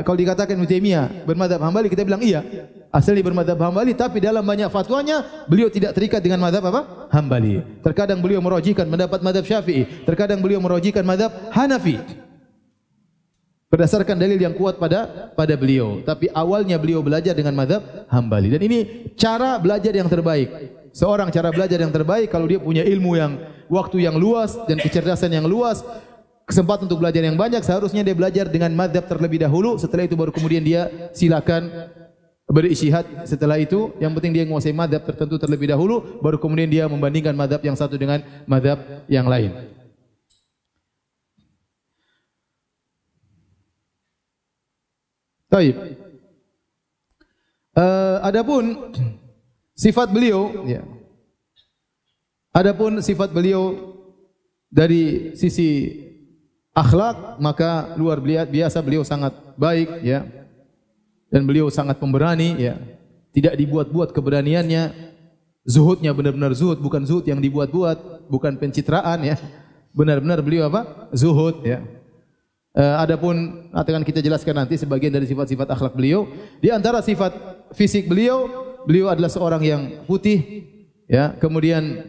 Speaker 1: kalau dikatakan Ibnu Taimiyah bermadzhab Hambali, kita bilang iya, asli bermadzhab Hambali, tapi dalam banyak fatwanya beliau tidak terikat dengan madzhab apa? Hambali. Terkadang beliau merajihkan mendapat madzhab Syafi'i, terkadang beliau merajihkan madzhab Hanafi. Berdasarkan dalil yang kuat pada beliau, tapi awalnya beliau belajar dengan madzhab Hambali. Dan ini cara belajar yang terbaik. Seorang cara belajar yang terbaik kalau dia punya ilmu yang waktu yang luas dan kecerdasan yang luas, kesempatan untuk belajar yang banyak, seharusnya dia belajar dengan mazhab terlebih dahulu. Setelah itu baru kemudian dia silakan berijtihad. Setelah itu yang penting dia menguasai mazhab tertentu terlebih dahulu, baru kemudian dia membandingkan mazhab yang satu dengan mazhab yang lain. Baik. Adapun sifat beliau ya. Adapun sifat beliau dari sisi akhlak, maka luar biasa, beliau sangat baik ya. Dan beliau sangat pemberani ya. Tidak dibuat-buat keberaniannya. Zuhudnya benar-benar zuhud, bukan zuhud yang dibuat-buat, bukan pencitraan ya. Benar-benar beliau apa? Zuhud ya. Adapun akan kita jelaskan nanti sebagian dari sifat-sifat akhlak beliau. Di antara sifat fisik beliau, beliau adalah seorang yang putih ya. Kemudian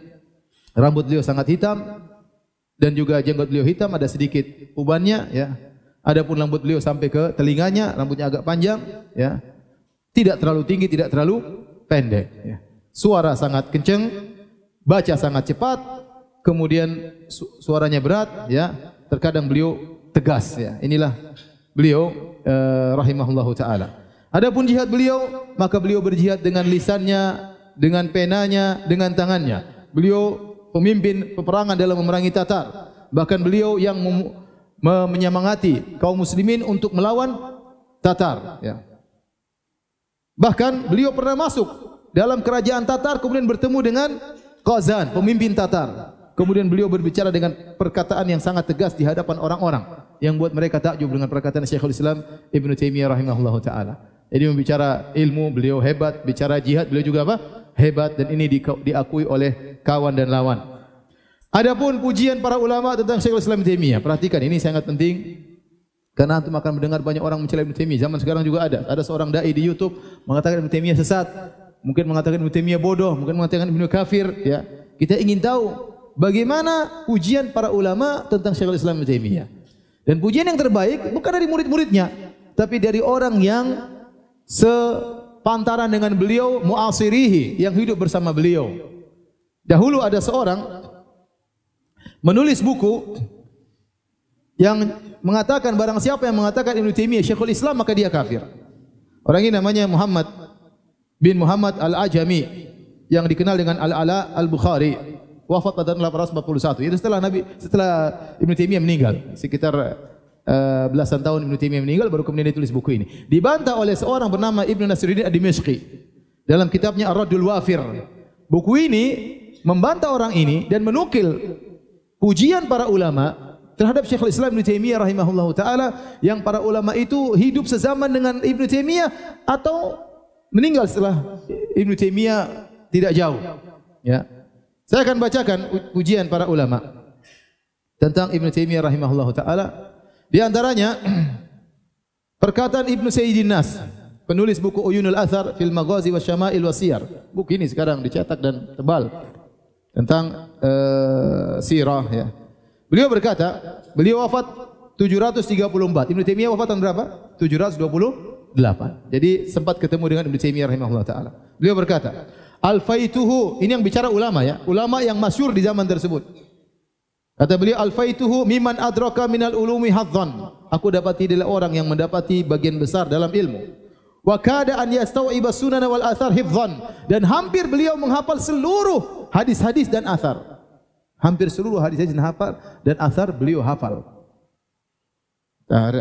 Speaker 1: rambut beliau sangat hitam. Dan juga jenggot beliau hitam, ada sedikit ubannya ya. Adapun rambut beliau sampai ke telinganya, rambutnya agak panjang ya. Tidak terlalu tinggi, tidak terlalu pendek ya. Suara sangat kencang, baca sangat cepat, kemudian suaranya berat ya. Terkadang beliau tegas ya. Inilah beliau rahimahullahu taala. Adapun jihad beliau, maka beliau berjihad dengan lisannya, dengan penanya, dengan tangannya. Beliau pemimpin peperangan dalam memerangi Tatar. Bahkan beliau yang menyemangati kaum muslimin untuk melawan Tatar ya. Bahkan beliau pernah masuk dalam kerajaan Tatar, kemudian bertemu dengan Qazan, pemimpin Tatar. Kemudian beliau berbicara dengan perkataan yang sangat tegas di hadapan orang-orang yang buat mereka takjub dengan perkataan Syekhul Islam Ibnu Taimiyah rahimahullahu taala. Jadi membicara ilmu beliau hebat, bicara jihad beliau juga apa? Hebat, dan ini diakui oleh kawan dan lawan. Adapun pujian para ulama tentang Syekhul Islam Ibnu Taimiyah, perhatikan ini sangat penting karena antum akan mendengar banyak orang mencela Ibnu Taimiyah. Zaman sekarang juga ada seorang dai di YouTube mengatakan Ibnu Taimiyah sesat, mungkin mengatakan Ibnu Taimiyah bodoh, mungkin mengatakan Ibnu kafir ya. Kita ingin tahu bagaimana pujian para ulama tentang Syekhul Islam Ibnu Taimiyah. Dan pujian yang terbaik bukan dari murid-muridnya, tapi dari orang yang sepantaran dengan beliau, mu'asirihi, yang hidup bersama beliau. Dahulu ada seorang menulis buku yang mengatakan barang siapa yang mengatakan Ibnu Taimiyah Syekhul Islam maka dia kafir. Orang ini namanya Muhammad bin Muhammad Al-Ajami yang dikenal dengan Al-Ala Al-Bukhari. Wafat pada tahun 841. Itu setelah Ibnu Taimiyah meninggal. Sekitar belasan tahun Ibnu Taimiyah meninggal baru kemudian ditulis buku ini. Dibantah oleh seorang bernama Ibnu Nasruddin Ad-Dimashqi dalam kitabnya Ar-Raddul Wafir. Buku ini membantah orang ini dan menukil pujian para ulama terhadap Syekhul Islam Ibnu Taimiyah rahimahullahu taala, yang para ulama itu hidup sezaman dengan Ibnu Taimiyah atau meninggal setelah Ibnu Taimiyah tidak jauh. Ya. Saya akan bacakan pujian para ulama tentang Ibnu Taimiyah rahimahullahu taala. Di antaranya Perkataan Ibnu Sayyidin Nas, penulis buku Uyunul Athar fil Maghazi wa Syama'il wa Siyar. Buku ini sekarang dicetak dan tebal tentang sirah ya. Beliau berkata, beliau wafat 734. Ibnu Taimiyah wafat tahun berapa? 728. Jadi sempat ketemu dengan Ibnu Taimiyah rahimahullah taala. Beliau berkata, "Alfaituhu," ini yang bicara ulama ya, ulama yang masyhur di zaman tersebut. Kata beliau, "Alfaituhu mimman adraka minal ulumi hadzan." Aku dapati adalah orang yang mendapati bagian besar dalam ilmu. Wa kada an yastawiba sunan wal athar hifdzan, dan hampir beliau menghafal seluruh hadis-hadis dan athar. Hampir seluruh hadis-hadis dan athar beliau hafal.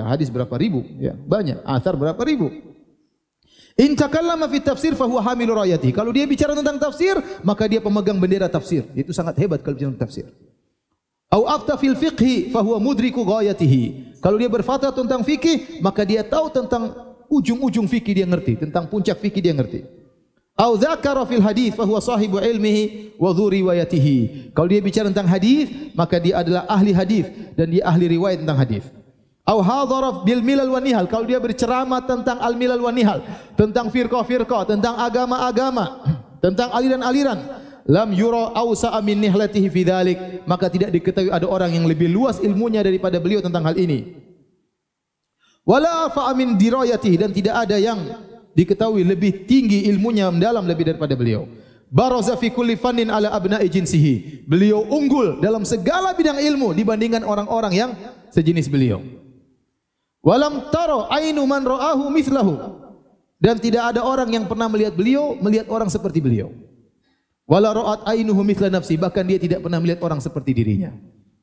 Speaker 1: Hadis berapa ribu? Ya, banyak. Athar berapa ribu? In takallama fi tafsir fa huwa hamilu rayati. Kalau dia bicara tentang tafsir, maka dia pemegang bendera tafsir. Itu sangat hebat kalau bicara tentang tafsir. Au afta fil fiqhi fa huwa mudriku ghayatihi. Kalau dia berfatwa tentang fikih, maka dia tahu tentang ujung-ujung fikih dia ngerti, tentang puncak fikih dia ngerti. Au dzakara fil hadis fa huwa sahibu ilmihi wa dhu riwayatihi. Kalau dia bicara tentang hadis, maka dia adalah ahli hadis dan dia ahli riwayat tentang hadis. Au hadhara bil milal wa nihal. Kalau dia berceramah tentang al milal wa nihal, tentang firqah-firqah, tentang agama-agama, tentang aliran-aliran, lam yura awsa'a min nihlatihi fi dzalik, maka tidak diketahui ada orang yang lebih luas ilmunya daripada beliau tentang hal ini. Wala fa'a min dirayatihi, dan tidak ada yang diketahui lebih tinggi ilmunya mendalam lebih daripada beliau. Baraza fi kulli fannin ala abna'i jinsihi. Beliau unggul dalam segala bidang ilmu dibandingkan orang-orang yang sejenis beliau. Walam tara ainu man ra'ahu mislahu. Dan tidak ada orang yang pernah melihat beliau melihat orang seperti beliau. Wala ra'at ainuhu mithla nafsi, bahkan dia tidak pernah melihat orang seperti dirinya.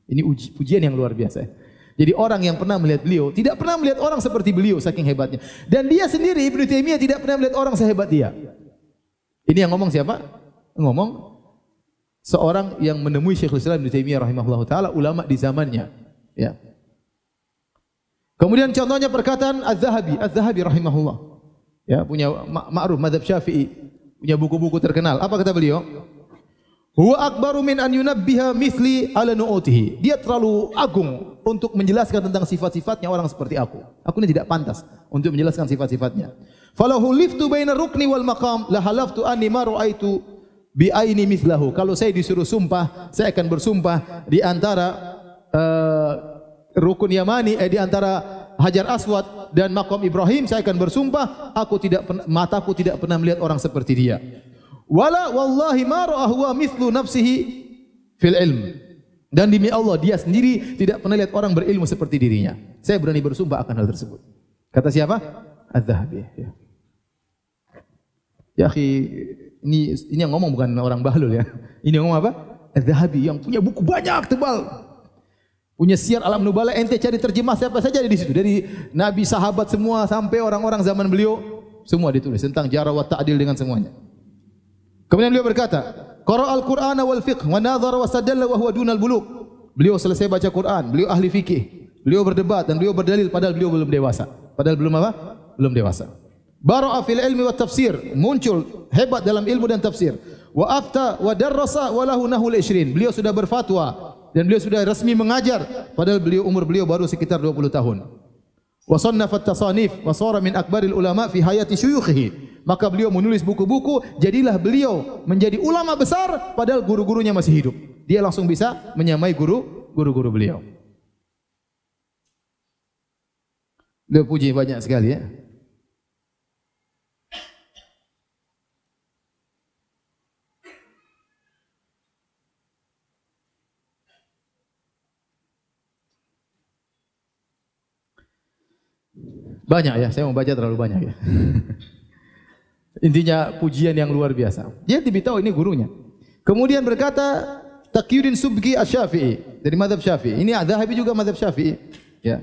Speaker 1: Ini pujian yang luar biasa. Jadi orang yang pernah melihat beliau tidak pernah melihat orang seperti beliau, saking hebatnya. Dan dia sendiri Ibnu Taimiyah tidak pernah melihat orang sehebat dia. Ini yang ngomong siapa? Ngomong seorang yang menemui Syekhul Islam Ibnu Taimiyah rahimahullahu taala, ulama di zamannya, ya. Kemudian contohnya perkataan Az-Zahabi rahimahullah. Ya, punya ma'ruf mazhab Syafi'i, punya buku-buku terkenal. Apa kata beliau? Huwa akbaru min an yunabbiha mithli ala nu'utihi. Dia terlalu agung untuk menjelaskan tentang sifat-sifatnya orang seperti aku. Aku ini tidak pantas untuk menjelaskan sifat-sifatnya. Falahu liftu baina rukni wal maqam la halaftu anni ma ra'aitu bi aini mithlahu. Kalau saya disuruh sumpah, saya akan bersumpah di antara rukun Yamani, di antara Hajar Aswad dan Maqam Ibrahim, saya akan bersumpah mataku tidak pernah melihat orang seperti dia. Wala wallahi ma ra'ahu wa mithlu nafsihi fil ilm. Dan demi Allah dia sendiri tidak pernah lihat orang berilmu seperti dirinya. Saya berani bersumpah akan hal tersebut. Kata siapa? Az-Zahabi. Ya akhi, ini yang ngomong bukan orang bahlul ya. Ini yang ngomong apa? Az-Zahabi yang punya buku banyak tebal. Punya Syiar Alam Nubala, ente cari terjemah siapa saja di situ. Dari nabi, sahabat semua sampai orang-orang zaman beliau semua ditulis tentang jarh wa ta'dil dengan semuanya. Kemudian beliau berkata, qara'al Qur'ana wal fiqh wa nadhara wa stadalla wa huwa dunal bulugh. Beliau selesai baca Quran, beliau ahli fikih, beliau berdebat dan beliau berdalil padahal beliau belum dewasa. Padahal belum apa? Belum dewasa. Bara'a fil ilmi wa tafsir, muncul hebat dalam ilmu dan tafsir. Wa afta wa darrasa wa lahu nahul 20. Beliau sudah berfatwa dan beliau sudah resmi mengajar padahal umur beliau baru sekitar 20 tahun. Wa sannafa at-tasanif wa sara min akbaril ulama fi hayati syuyukhihi. Maka beliau menulis buku-buku, jadilah beliau menjadi ulama besar padahal guru-gurunya masih hidup. Dia langsung bisa menyamai guru-guru beliau. Beliau puji banyak sekali ya. Banyak ya, saya mau baca terlalu banyak ya. Intinya pujian yang luar biasa. Dia tahu ini gurunya. Kemudian berkata Taqiyuddin Subki Asy-Syafi'i dari mazhab Syafi'i. Ini Az-Zahabi juga mazhab Syafi'i. Ya.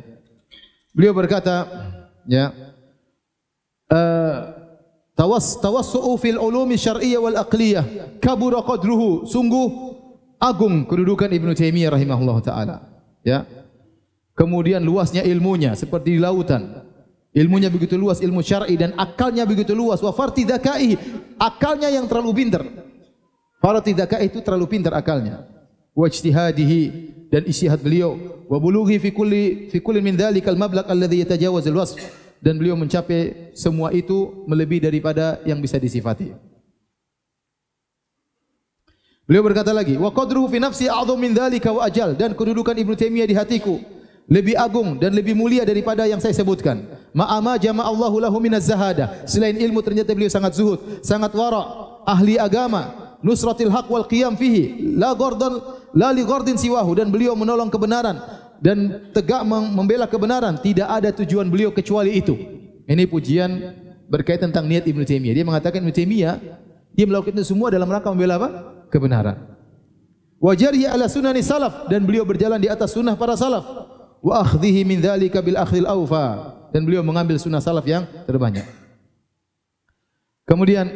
Speaker 1: Beliau berkata, ya, tawassu'u fil ulumi syar'iyyah wal aqliyah kabura qadruhu. Sungguh agung kedudukan Ibnu Taimiyah rahimahullah taala. Ya. Kemudian luasnya ilmunya seperti di lautan. Ilmunya begitu luas, ilmu syar'i, dan akalnya begitu luas. Wa farti dzakaihi, akalnya yang terlalu pintar. Farti dzakaihi itu terlalu pintar akalnya. Wa ijtihadihi, dan ijtihad beliau. Wa bulughi fi kulli min dzalikal mablagh alladhi yatajawaz al-wasf. dan beliau mencapai semua itu melebihi daripada yang bisa disifati. Beliau berkata lagi, wa qadruhu fi nafsi a'dham min dzalika wa ajal, dan kedudukan Ibnu Taimiyah di hatiku lebih agung dan lebih mulia daripada yang saya sebutkan. Ma'ama jama'allahu lahu minaz zahada. Selain ilmu ternyata beliau sangat zuhud, sangat wara, ahli agama, nusratil haq wal qiyam fihi, la li ghardin siwahu, dan beliau menolong kebenaran dan tegak membela kebenaran, tidak ada tujuan beliau kecuali itu. Ini pujian berkaitan tentang niat Ibnu Taimiyah. Dia mengatakan Ibnu Taimiyah dia melakukan itu semua dalam rangka membela apa? Kebenaran. Wa jariya ala sunani salaf, dan beliau berjalan di atas sunnah para salaf. Wa akhdhihi min dzalika bil akhdhil awfa, dan beliau mengambil sunnah salaf yang terbanyak. Kemudian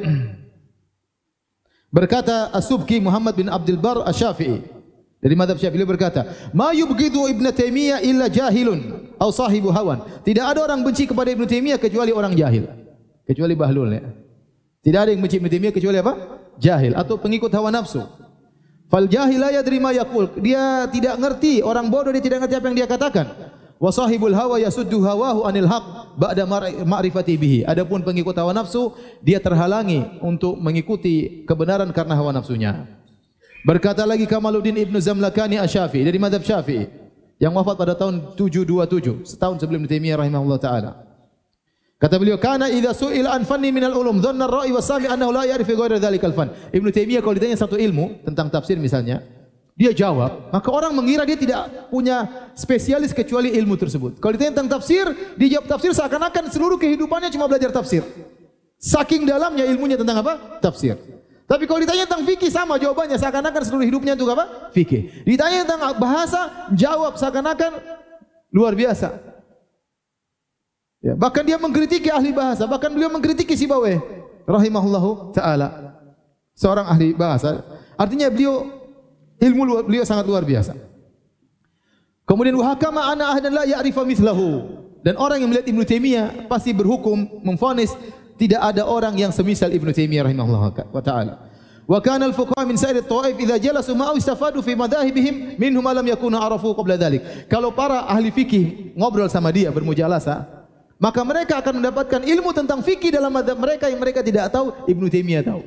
Speaker 1: berkata As-Subki Muhammad bin Abdul Bar Asy-Syafi'i dari mazhab Syafi'i, beliau berkata, "Ma yubghidu Ibnu Taimiyah illa jahilun aw sahibu hawan." Tidak ada orang benci kepada Ibnu Taimiyah kecuali orang jahil, kecuali bahlul ya. Tidak ada yang benci Ibnu Taimiyah kecuali apa? Jahil atau pengikut hawa nafsu. Fal jahil la yadri ma yaqul. Dia tidak ngerti, orang bodoh dia tidak ngerti apa yang dia katakan. Wa sahibul hawa yasuddu hawahu anil haq ba'da ma'rifati bihi. Adapun pengikut hawa nafsu, dia terhalangi untuk mengikuti kebenaran karena hawa nafsunya. Berkata lagi Kamaluddin Ibnu Zamlakani Asy-Syafi'i dari mazhab Syafi'i yang wafat pada tahun 727, setahun sebelum Ibnu Taimiyah rahimahullah taala. Kata beliau, "Kana idza su'ila an fanni minal ulum dhanna ar-ra'i was-sami' annahu la ya'rifu ghayra dzalikal fan." Ibnu Taimiyah kalau ditanya satu ilmu tentang tafsir misalnya, dia jawab, maka orang mengira dia tidak punya spesialis kecuali ilmu tersebut. Kalau ditanya tentang tafsir, dia jawab tafsir seakan-akan seluruh kehidupannya cuma belajar tafsir. Saking dalamnya ilmunya tentang apa? Tafsir. Tapi kalau ditanya tentang fikih sama jawabannya, seakan-akan seluruh hidupnya untuk apa? Fikih. Ditanya tentang bahasa, jawab seakan-akan luar biasa. Ya, bahkan dia mengkritiki ahli bahasa, bahkan beliau mengkritiki Sibawayh rahimahullahu taala, seorang ahli bahasa. Artinya beliau sangat luar biasa. Kemudian wa hakama ana ahdan la ya'rifa mithlahu, dan orang yang melihat Ibnu Taimiyah pasti berhukum memvonis tidak ada orang yang semisal Ibnu Taimiyah rahimahullahu taala. Wa kana al-fuqaha min sa'ir at-ta'if idza jalasu ma'ahu istafadu fi madahibihim minhum lam yakunu arafu qabla dhalik. Kalau para ahli fikih ngobrol sama dia bermujalasah, maka mereka akan mendapatkan ilmu tentang fikih dalam mazhab mereka yang mereka tidak tahu, Ibnu Taimiyah tahu.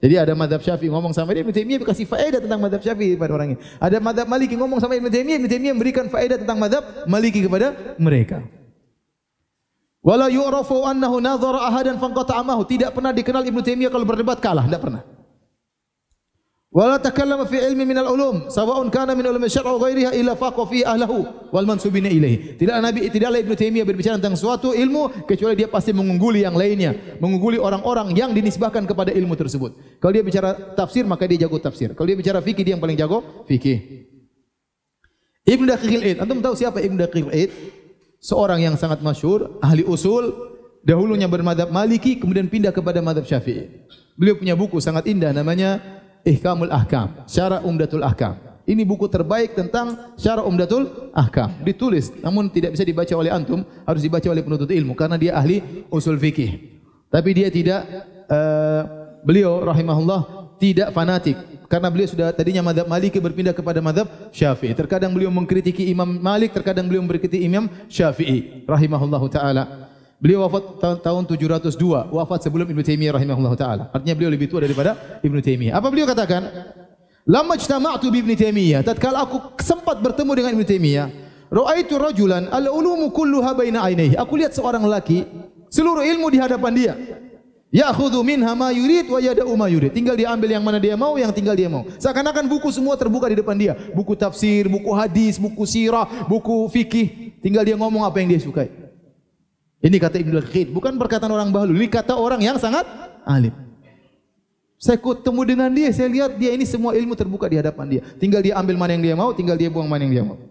Speaker 1: Jadi ada mazhab Syafi'i ngomong sama dia, Ibnu Taimiyah kasih faedah tentang mazhab Syafi'i kepada orang ini. Ada mazhab Maliki ngomong sama Ibnu Taimiyah memberikan faedah tentang mazhab Maliki kepada mereka. Wala yu'rafu annahu nadhara ahadan fanqata'amahu. Tidak pernah dikenal Ibnu Taimiyah kalau berdebat kalah, tidak pernah. Wala takallama fi ilmi minal ulum sawa'un kana min ulumi syar'i wa ghairiha illa faqa fi ahlihi wal mansubina ilaihi. Tidaklah Ibnu Taimiyah berbicara tentang suatu ilmu kecuali dia pasti mengungguli yang lainnya, mengungguli orang-orang yang dinisbahkan kepada ilmu tersebut. Kalau dia bicara tafsir maka dia jago tafsir. Kalau dia bicara fikih dia yang paling jago fikih. Ibnu Daqiqil Id, antum tahu siapa Ibnu Daqiqil Id? Seorang yang sangat masyhur, ahli usul, dahulunya bermadzhab Maliki kemudian pindah kepada madzhab Syafi'i. Beliau punya buku sangat indah namanya Ihkamul Ahkam, Syarah Umdatul Ahkam. Ini buku terbaik tentang Syarah Umdatul Ahkam. Ditulis, namun tidak bisa dibaca oleh antum, harus dibaca oleh penuntut ilmu karena dia ahli usul fikih. Tapi dia tidak, beliau rahimahullah tidak fanatik karena beliau sudah tadinya mazhab Maliki berpindah kepada mazhab Syafi'i. Terkadang beliau mengkritiki Imam Malik, terkadang beliau mengkritiki Imam Syafi'i rahimahullahu taala. Beliau wafat tahun 702, wafat sebelum Ibnu Taimiyah rahimahullah taala. Artinya beliau lebih tua daripada Ibnu Taimiyah. Apa beliau katakan? Lamma ijtama'tu bi Ibnu Taimiyah, tatkala aku sempat bertemu dengan Ibnu Taimiyah, ra'aitu rajulan al-ulumu kulluha baina ainaihi. Aku lihat seorang lelaki, seluruh ilmu di hadapan dia. Ya'khudhu minha ma yurid wa yada'u ma yurid. Tinggal dia ambil yang mana dia mau, yang tinggal dia mau. Seakan-akan buku semua terbuka di depan dia. Buku tafsir, buku hadis, buku sirah, buku fikih. Tinggal dia ngomong apa yang dia sukai. Ini kata Ibnu Daqiq, bukan perkataan orang bahlul, ini kata orang yang sangat alim. Saya ketemu dengan dia, saya lihat dia ini semua ilmu terbuka di hadapan dia. Tinggal dia ambil mana yang dia mau, tinggal dia buang mana yang dia mau.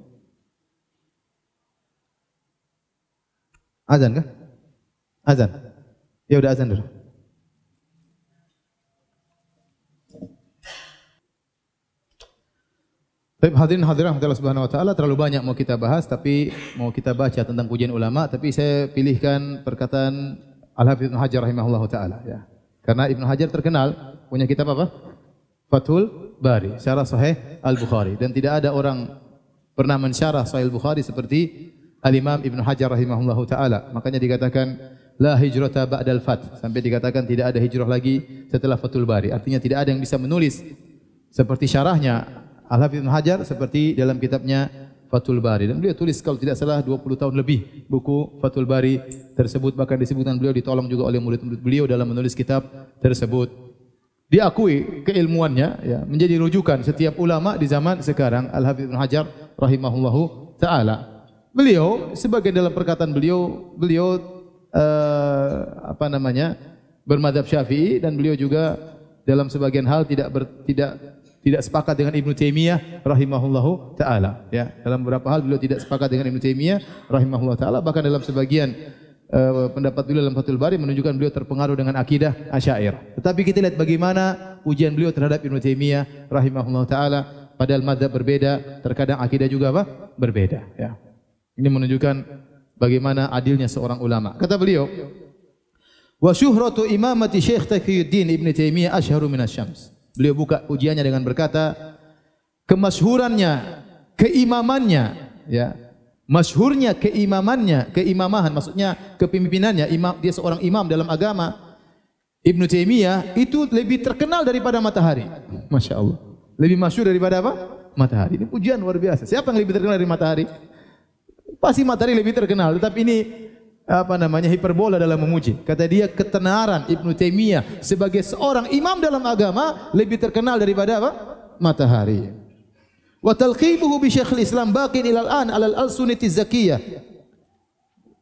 Speaker 1: Azan kah? Azan. Ya udah azan dulu. Baik, hadirin hadirat Allah Subhanahu wa taala, terlalu banyak mau kita bahas tapi mau kita baca tentang pujian ulama, tapi saya pilihkan perkataan Al-Hafidz Ibnu Hajar rahimahullahu taala ya. Karena Ibnu Hajar terkenal punya kitab apa? Fathul Bari, syarah Sahih Al-Bukhari, dan tidak ada orang pernah mensyarah Sahih Al-Bukhari seperti Al-Imam Ibn Hajar rahimahullahu taala. Makanya dikatakan la hijrata ba'dal fath, sampai dikatakan tidak ada hijrah lagi setelah Fathul Bari. Artinya tidak ada yang bisa menulis seperti syarahnya Al-Hafidz Ibn Hajar seperti dalam kitabnya Fathul Bari. Dan beliau tulis kalau tidak salah 20 tahun lebih buku Fathul Bari tersebut, bahkan disebutkan beliau ditolong juga oleh murid-murid beliau dalam menulis kitab tersebut. Diakui keilmuannya ya, menjadi rujukan setiap ulama di zaman sekarang. Al-Hafidz Ibn Hajar rahimahullahu taala. Beliau sebagian dalam perkataan beliau bermadzhab Syafi'i, dan beliau juga dalam sebagian hal tidak sepakat dengan Ibnu Taimiyah rahimahullahu taala ya. Dalam beberapa hal beliau tidak sepakat dengan Ibnu Taimiyah rahimahullahu taala, bahkan dalam sebagian pendapat beliau dalam Fathul Bari menunjukkan beliau terpengaruh dengan akidah Asy'ariyah. Tetapi kita lihat bagaimana ujian beliau terhadap Ibnu Taimiyah rahimahullahu taala, padahal madzhab berbeda, terkadang akidah juga berbeda ya. Ini menunjukkan bagaimana adilnya seorang ulama. Kata beliau, wa syuhratu imamati Syekh Taqiyuddin Ibnu Taimiyah asyharu minasyams. Beliau buka ujiannya dengan berkata, kemasyhurannya, keimamannya, ya, masyhurnya keimaman maksudnya kepemimpinannya, dia seorang imam dalam agama. Ibnu Taimiyah itu lebih terkenal daripada matahari. Masya Allah. Lebih masyhur daripada apa? Matahari. Ini pujian luar biasa. Siapa yang lebih terkenal dari matahari? Pasti matahari lebih terkenal, tetapi ini hiperbola dalam memuji. Kata dia, ketenaran Ibnu Taimiyah sebagai seorang imam dalam agama lebih terkenal daripada apa? Matahari. Wa talqibuhu bi Syekhul Islam baqin ilal an alal al-sunnati zakiyah.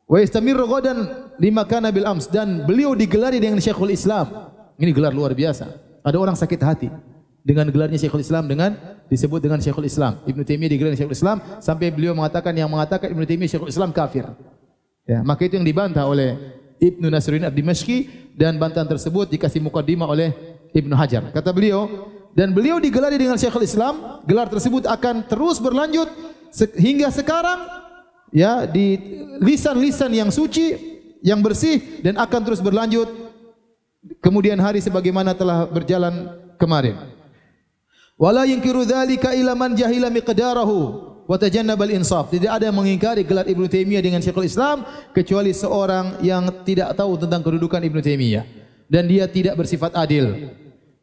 Speaker 1: Wa yastamirru ghadan lima kana bil ams, dan beliau digelari dengan Syekhul Islam. Ini gelar luar biasa. Ada orang sakit hati dengan gelarnya Syekhul Islam, dengan disebut dengan Syekhul Islam. Ibnu Taimiyah digelar Syekhul Islam sampai beliau mengatakan yang mengatakan Ibnu Taimiyah Syekhul Islam kafir. Ya, maka itu yang dibantah oleh Ibnu Nasruddin ad-Dimashqi, dan bantahan tersebut dikasih mukaddimah oleh Ibnu Hajar. Kata beliau, dan beliau digelari dengan Syekhul Islam, gelar tersebut akan terus berlanjut hingga sekarang ya, di lisan-lisan yang suci, yang bersih, dan akan terus berlanjut kemudian hari sebagaimana telah berjalan kemarin. Wala yunkiru dzalika ila man jahila miqdarahu wa tajannabal insaf. Tidak ada yang mengingkari gelar Ibnu Taimiyah dengan Syekhul Islam kecuali seorang yang tidak tahu tentang kedudukan Ibnu Taimiyah dan dia tidak bersifat adil.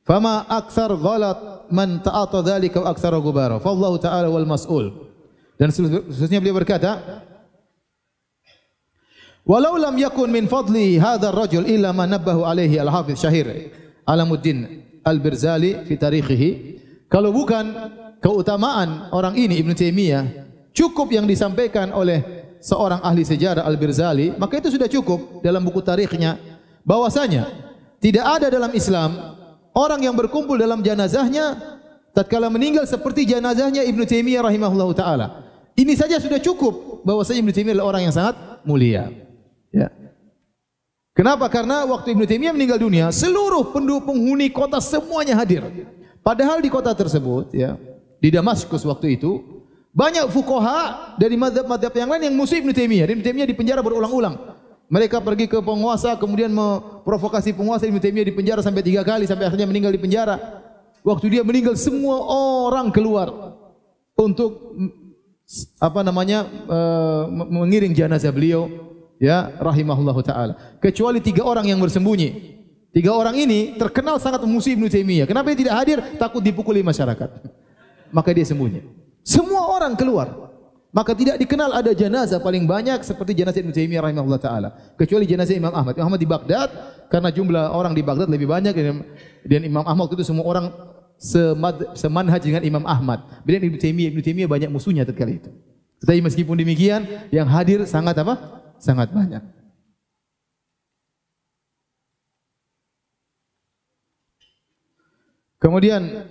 Speaker 1: Fama aktsar ghalat man ta'ata dzalika wa aktsara ghubara. Fallahu ta'ala wal mas'ul. Dan seterusnya beliau berkata, walau lam yakun min fadli hadzal rajul illa ma nabbahu alaihi al-Hafidz Syahir Alamuddin Al-Birzali fi tarikhihi. Kalau bukan keutamaan orang ini Ibnu Taimiyah cukup yang disampaikan oleh seorang ahli sejarah Al-Birzali, maka itu sudah cukup dalam buku tarikhnya bahwasanya tidak ada dalam Islam orang yang berkumpul dalam jenazahnya tatkala meninggal seperti jenazahnya Ibnu Taimiyah rahimahullahu taala. Ini saja sudah cukup bahwasanya Ibnu Taimiyah adalah orang yang sangat mulia. Ya. Kenapa? Karena waktu Ibnu Taimiyah meninggal dunia, seluruh penghuni kota semuanya hadir. Padahal di kota tersebut, ya, di Damaskus waktu itu, banyak fuqaha dari mazhab-mazhab yang lain yang musuh Ibnu Taimiyah. Ibnu Taimiyah dipenjara berulang-ulang. Mereka pergi ke penguasa, kemudian memprovokasi penguasa. Ibnu Taimiyah dipenjara sampai 3 kali, sampai akhirnya meninggal di penjara. Waktu dia meninggal, semua orang keluar untuk mengiring jenazah beliau, ya, rahimahullahu taala. Kecuali 3 orang yang bersembunyi. 3 orang ini terkenal sangat memusuhi Ibnu Taimiyah. Kenapa dia tidak hadir? Takut dipukuli masyarakat. Maka dia sembunyi. Semua orang keluar. Maka tidak dikenal ada jenazah paling banyak seperti jenazah Ibnu Taimiyah rahimahullah taala. Kecuali jenazah Imam Ahmad. Imam Ahmad di Baghdad, karena jumlah orang di Baghdad lebih banyak, dan Imam Ahmad itu semua orang semanhaj dengan Imam Ahmad. Beda Ibnu Taimiyah banyak musuhnya tatkala itu. Tetapi meskipun demikian, yang hadir sangat apa? Sangat banyak. Kemudian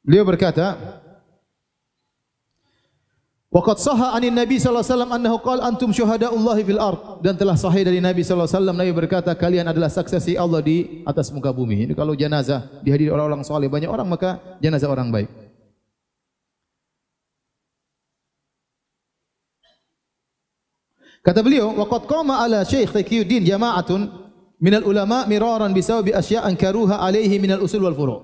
Speaker 1: beliau berkata, waqad sahha 'anin Nabi sallallahu alaihi wasallam annahu qala antum syuhada'ullahi fil ard, dan telah sahih dari Nabi sallallahu alaihi wasallam, Nabi berkata kalian adalah saksi Allah di atas muka bumi. Ini kalau jenazah dihadiri orang-orang saleh banyak orang, maka jenazah orang baik. Kata beliau, waqad qama ala Syekh Taqiyuddin jama'atun minal ulama miraran bisababi asya'an karuha alaihi minal usul wal furu'.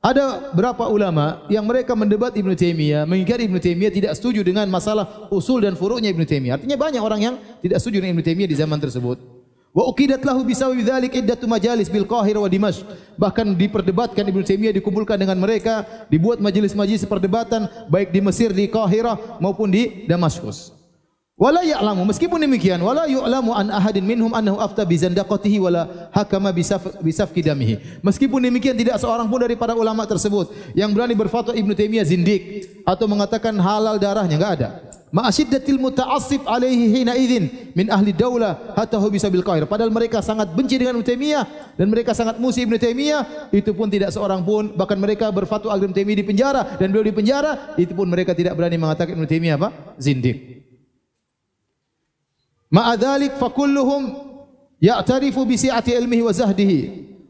Speaker 1: Ada berapa ulama yang mereka mendebat Ibnu Taimiyah, mengingkari Ibnu Taimiyah, tidak setuju dengan masalah usul dan furu'nya Ibnu Taimiyah. Artinya banyak orang yang tidak setuju dengan Ibnu Taimiyah di zaman tersebut. Wa uqidat lahu bisawi dzalik iddatu majalis bil Qahirah wa Dimashq. Bahkan diperdebatkan Ibnu Taimiyah, dikumpulkan dengan mereka, dibuat majelis-majelis perdebatan baik di Mesir, di Qahirah maupun di Damaskus. Wala ya'lamu, meskipun demikian, wala yu'lamu an ahadin minhum annahu afta bi zandaqatihi wala hakama bi safki damihi. Meskipun demikian tidak seorang pun dari para ulama tersebut yang berani berfatwa Ibnu Taimiyah zindik atau mengatakan halal darahnya, enggak ada. Ma'asyiddatil muta'assif alaihi hina idzin min ahli daulah hatta hu bisa bil Qahirah. Padahal mereka sangat benci dengan Ibnu Taimiyah dan mereka sangat musuh Ibnu Taimiyah, itu pun tidak seorang pun, bahkan mereka berfatwa agar Ibnu Taimiyah dipenjara dan beliau dipenjara, itu pun mereka tidak berani mengatakan Ibnu Taimiyah apa? Zindik. Ma'adzalik fakulluhum ya'tarifu bi si'ati ilmihi wa zahdihi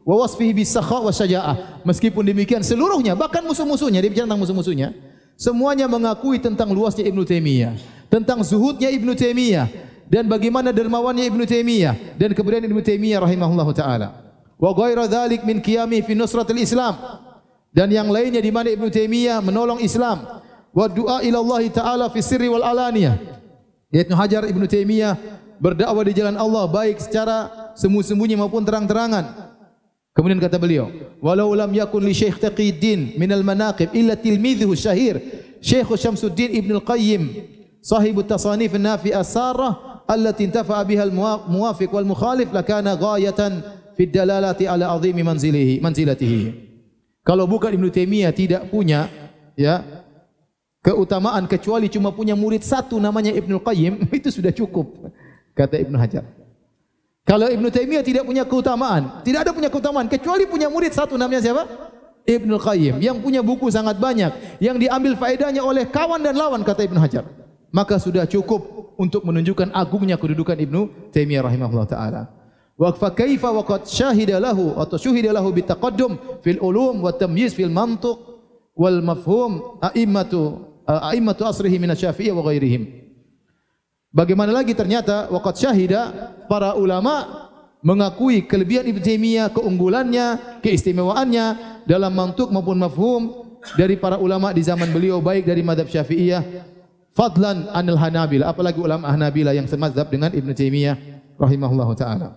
Speaker 1: wa wasfihi bis sakha wa syaja'ah. Meskipun demikian seluruhnya, bahkan musuh-musuhnya, dia bicara tentang musuh-musuhnya, semuanya mengakui tentang luasnya Ibnu Taimiyah, tentang zuhudnya Ibnu Taimiyah dan bagaimana dermawannya Ibnu Taimiyah dan keberanian Ibnu Taimiyah rahimahullahu taala. Wa ghairu dzalik min qiyami fi nusratil Islam, dan yang lainnya di mana Ibnu Taimiyah menolong Islam, wa du'a ila Allah taala fi sirri wal alaniyah. Ibnu Hajar, Ibnu Taimiyah berdakwah di jalan Allah baik secara sembunyi-sembunyi maupun terang-terangan. Kemudian kata beliau, walau lam yakun li Syekh Taqiyuddin min al-manaqib illa tilmidhuhu syahir Syekh Syamsuddin Ibnu Al-Qayyim sahibu tasanif an-nafi as-sarah allati intafa'a biha al-muwafiq wal mukhalif lakana ghayatan fi dalalati ala azimi manzilatihi. Kalau bukan Ibnu Taimiyah tidak punya keutamaan kecuali cuma punya murid satu namanya Ibnu Qayyim, itu sudah cukup, kata Ibnu Hajar. Kalau Ibnu Taimiyah tidak punya keutamaan, tidak ada punya keutamaan kecuali punya murid satu namanya siapa? Ibnu Qayyim, yang punya buku sangat banyak, yang diambil faedahnya oleh kawan dan lawan, kata Ibnu Hajar. Maka sudah cukup untuk menunjukkan agungnya kedudukan Ibnu Taimiyah rahimahullah taala. Wa fa kaifa wa qad syahida lahu atau syuhida lahu bitaqaddum fil ulum wa tamyiz fil mantuq wal mafhum a'immatu asrihi min asy-Syafi'i wa ghairihim. Bagaimana lagi ternyata waqad syahida, para ulama mengakui kelebihan Ibnu Taimiyah, keunggulannya, keistimewaannya dalam mantuk maupun mafhum dari para ulama di zaman beliau, baik dari mazhab Syafi'iyah fadlan anil Hanabilah, apalagi ulama Hanabilah yang semazhab dengan Ibnu Taimiyah rahimahullahu taala.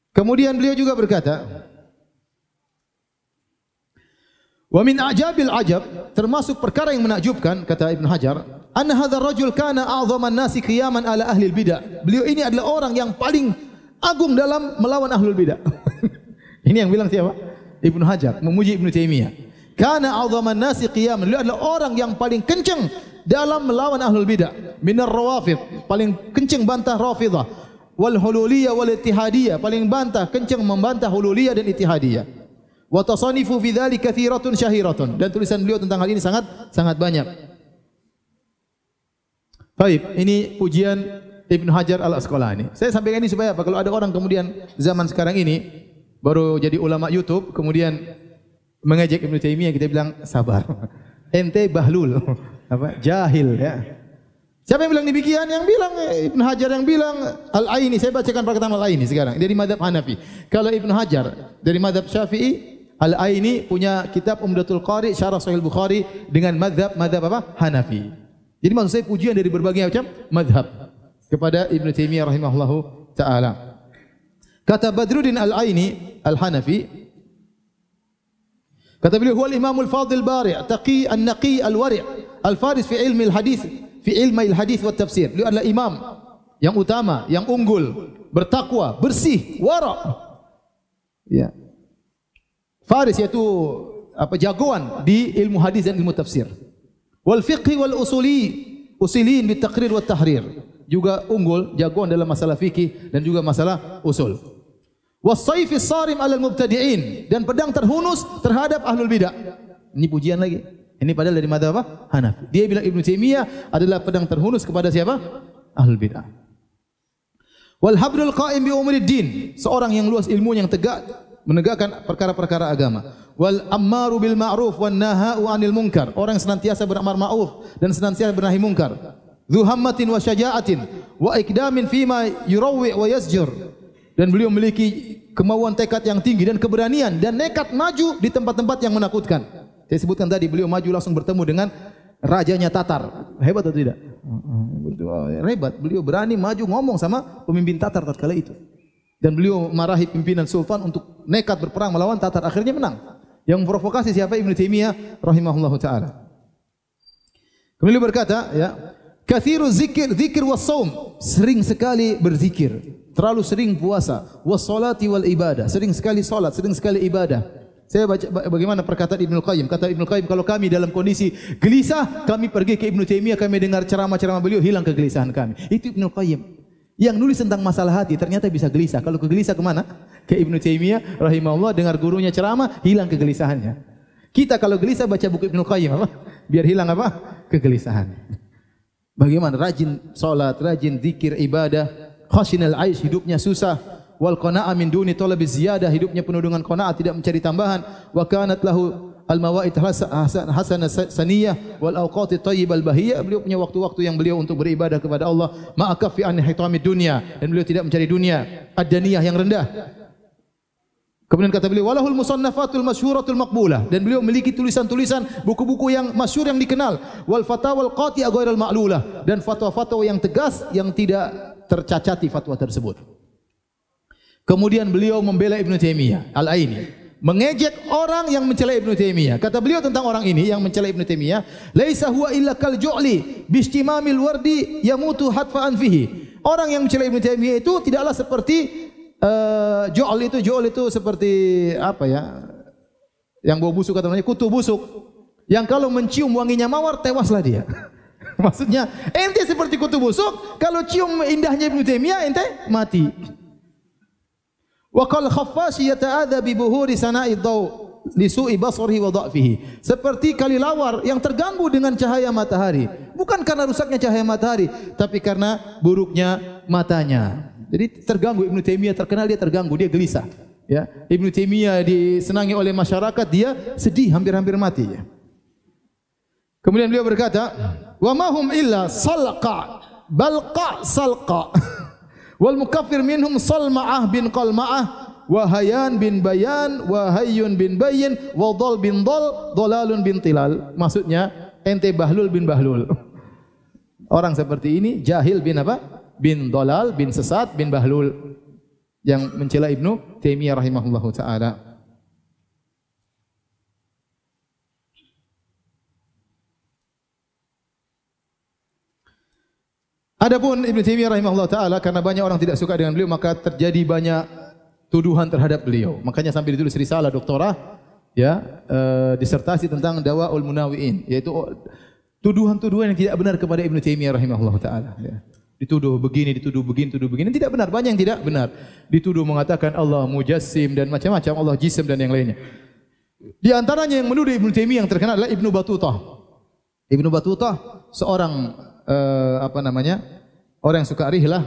Speaker 1: Kemudian beliau juga berkata, wa min ajabil ajab, termasuk perkara yang menakjubkan, kata Ibnu Hajar, anna hadzal rajul kana a'dhaman nasi qiyaman ala ahli bidah. Beliau ini adalah orang yang paling agung dalam melawan ahlul bidah. Ini yang bilang siapa? Ibnu Hajar memuji Ibnu Taimiyah. Kana a'dhaman nasi qiyaman, beliau adalah orang yang paling kencang dalam melawan ahlul bidah. Minar rawafid, paling kencang bantah Rafidhah. Wal hululiyah wal ittihadiyah, paling bantah kencang membantah hululiyah dan ittihadiyah. Wa tasanifu fi dzalika katsiratun syahiratun, dan tulisan beliau tentang hal ini sangat banyak. Baik, ini pujian Ibnu Hajar Al-Asqalani. Saya sampaikan ini supaya apa? Kalau ada orang kemudian zaman sekarang ini baru jadi ulama YouTube kemudian mengejek Ibnu Taimiyah, kita bilang sabar. Ente bahlul, apa? Jahil ya. Siapa yang bilang demikian? Yang bilang Ibnu Hajar, yang bilang Al-Aini. Saya bacakan perkataan Al-Aini sekarang dari mazhab Hanafi. Kalau Ibnu Hajar dari mazhab Syafi'i, Al-Aini punya kitab Umdatul Qari Syarah Sahih Bukhari dengan mazhab apa? Hanafi. Jadi maksud saya pujian dari berbagai macam mazhab kepada Ibnu Taimiyah rahimahullahu taala. Kata Badruddin Al-Aini Al-Hanafi, kata beliau, huwal imamul fadil bari' taqi an-naqi al-wari' al-faris fi ilmi al-hadis fi ilmi al-hadis wa tafsir. Beliau adalah imam yang utama, yang unggul, bertakwa, bersih, wara'. Ya. Faris yaitu jagoan di ilmu hadis dan ilmu tafsir. Wal fiqh wal usulin bit taqrir wat tahrir. Juga unggul, jagoan dalam masalah fikih dan juga masalah usul. Was sayfis sarim 'alal mubtadi'in, dan pedang terhunus terhadap ahlul bidah. Ini pujian lagi. Ini padahal dari mazhab apa? Hanafi. Dia bilang Ibnu Taimiyah adalah pedang terhunus kepada siapa? Ahlul bidah. Wal habrul qa'im bi umuriddin, seorang yang luas ilmu, yang tegak menegakkan perkara-perkara agama. Wal ammaru bil ma'ruf wan nahau 'anil munkar, orang yang senantiasa beramar ma'ruf dan senantiasa bernahi munkar. dzu hammatin wa syaja'atin wa ikdamin fima yurawwi wa yasjur. Dan beliau memiliki kemauan tekad yang tinggi dan keberanian dan nekat maju di tempat-tempat yang menakutkan. Saya sebutkan tadi beliau maju langsung bertemu dengan rajanya Tatar. Hebat atau tidak? Hebat. Beliau berani maju ngomong sama pemimpin Tatar tatkala itu. Dan beliau marahi pimpinan sultan untuk nekat berperang melawan Tatar. Akhirnya menang. Yang memprovokasi siapa? Ibnu Taimiyah rahimahullahu taala. Kemudian beliau berkata, ya, kathiru zikir was saum, sering sekali berzikir, terlalu sering puasa, was salati wal ibadah, sering sekali salat, sering sekali ibadah. Saya baca bagaimana perkataan Ibnu Qayyim. Kata Ibnu Qayyim, kalau kami dalam kondisi gelisah, kami pergi ke Ibnu Taimiyah, kami dengar ceramah-ceramah beliau, hilang kegelisahan kami. Itu Ibnu Qayyim. Yang nulis tentang masalah hati ternyata bisa gelisah. Kalau kegelisah kemana? Ke Ibnu Taimiyah rahimahullah, dengar gurunya ceramah, hilang kegelisahannya. Kita kalau gelisah baca buku Ibnu Qayyim apa? Biar hilang apa? Kegelisahan. Bagaimana? Rajin salat, rajin zikir, ibadah, khashinal aish, hidupnya susah. Wal qana'a min duni talabiz ziyadah, hidupnya penuh dengan qanaah, tidak mencari tambahan. Wa kanat lahu al mawaid hasanah saniyah wal awqat thayyibal bahiyah. Beliau punya waktu-waktu yang beliau untuk beribadah kepada Allah, ma'akaf fi an hitamid dunya, dan beliau tidak mencari dunia, ad-daniyah yang rendah. Kemudian kata beliau, walahul musannafatul masyhuratul maqbulah, dan beliau memiliki tulisan-tulisan, buku-buku yang masyhur yang dikenal, wal fatawal qati'ah ghairal ma'lulah, dan fatwa-fatwa yang tegas yang tidak tercacati fatwa tersebut. Kemudian beliau membela Ibnu Taimiyah Al-Aini, mengejek orang yang mencela Ibnu Taimiyah. Kata beliau tentang orang ini yang mencela Ibnu Taimiyah, laisa huwa illa kal ju'li bistimamil wardi yamutu hatfa anfihi. Orang yang mencela Ibnu Taimiyah itu tidaklah seperti ju'l itu seperti apa ya? Yang bau busuk kata namanya kutu busuk. Yang kalau mencium wanginya mawar tewaslah dia. Maksudnya ente seperti kutu busuk, kalau cium indahnya Ibnu Taimiyah ente mati. Wa qal khaffash yata'adha bi buhuri sana'i dhaw li su'i basarihi wa dha'fihi. Seperti kalilawar yang terganggu dengan cahaya matahari, bukan karena rusaknya cahaya matahari, tapi karena buruknya matanya. Jadi terganggu. Ibnu Taimiyah terkenal dia terganggu, dia gelisah. Ya, Ibnu Taimiyah disenangi oleh masyarakat, dia sedih hampir-hampir mati. Ya. Kemudian beliau berkata, wa ma hum illa salqa balqa salqa. Wal mukaffir minhum Salma'ah bin Qalma'ah wa Hayyan bin Bayan wa Hayyun bin Bayyin wa Dhal bin Dhal Dhalalun bin Tilal. Maksudnya ente Bahlul bin Bahlul. Orang seperti ini jahil bin apa? Bin Dhalal bin sesat bin Bahlul, yang mencela Ibnu Taimiyah rahimahullahu taala. Adapun Ibnu Taimiyah rahimahullah taala, karena banyak orang tidak suka dengan beliau, maka terjadi banyak tuduhan terhadap beliau. Makanya sampai ditulis risalah doktorah, ya, disertasi tentang Dawaul Munawiin, yaitu tuduhan-tuduhan yang tidak benar kepada Ibnu Taimiyah rahimahullah taala. Ya. Dituduh begini, dituduh begini, tidak benar. Banyak yang tidak benar. Dituduh mengatakan Allah mujassim dan macam-macam, Allah jisim dan yang lainnya. Di antaranya yang menuduh Ibnu Taimiyah yang terkenal adalah Ibnu Battutah. Ibnu Battutah seorang orang yang suka rihlah,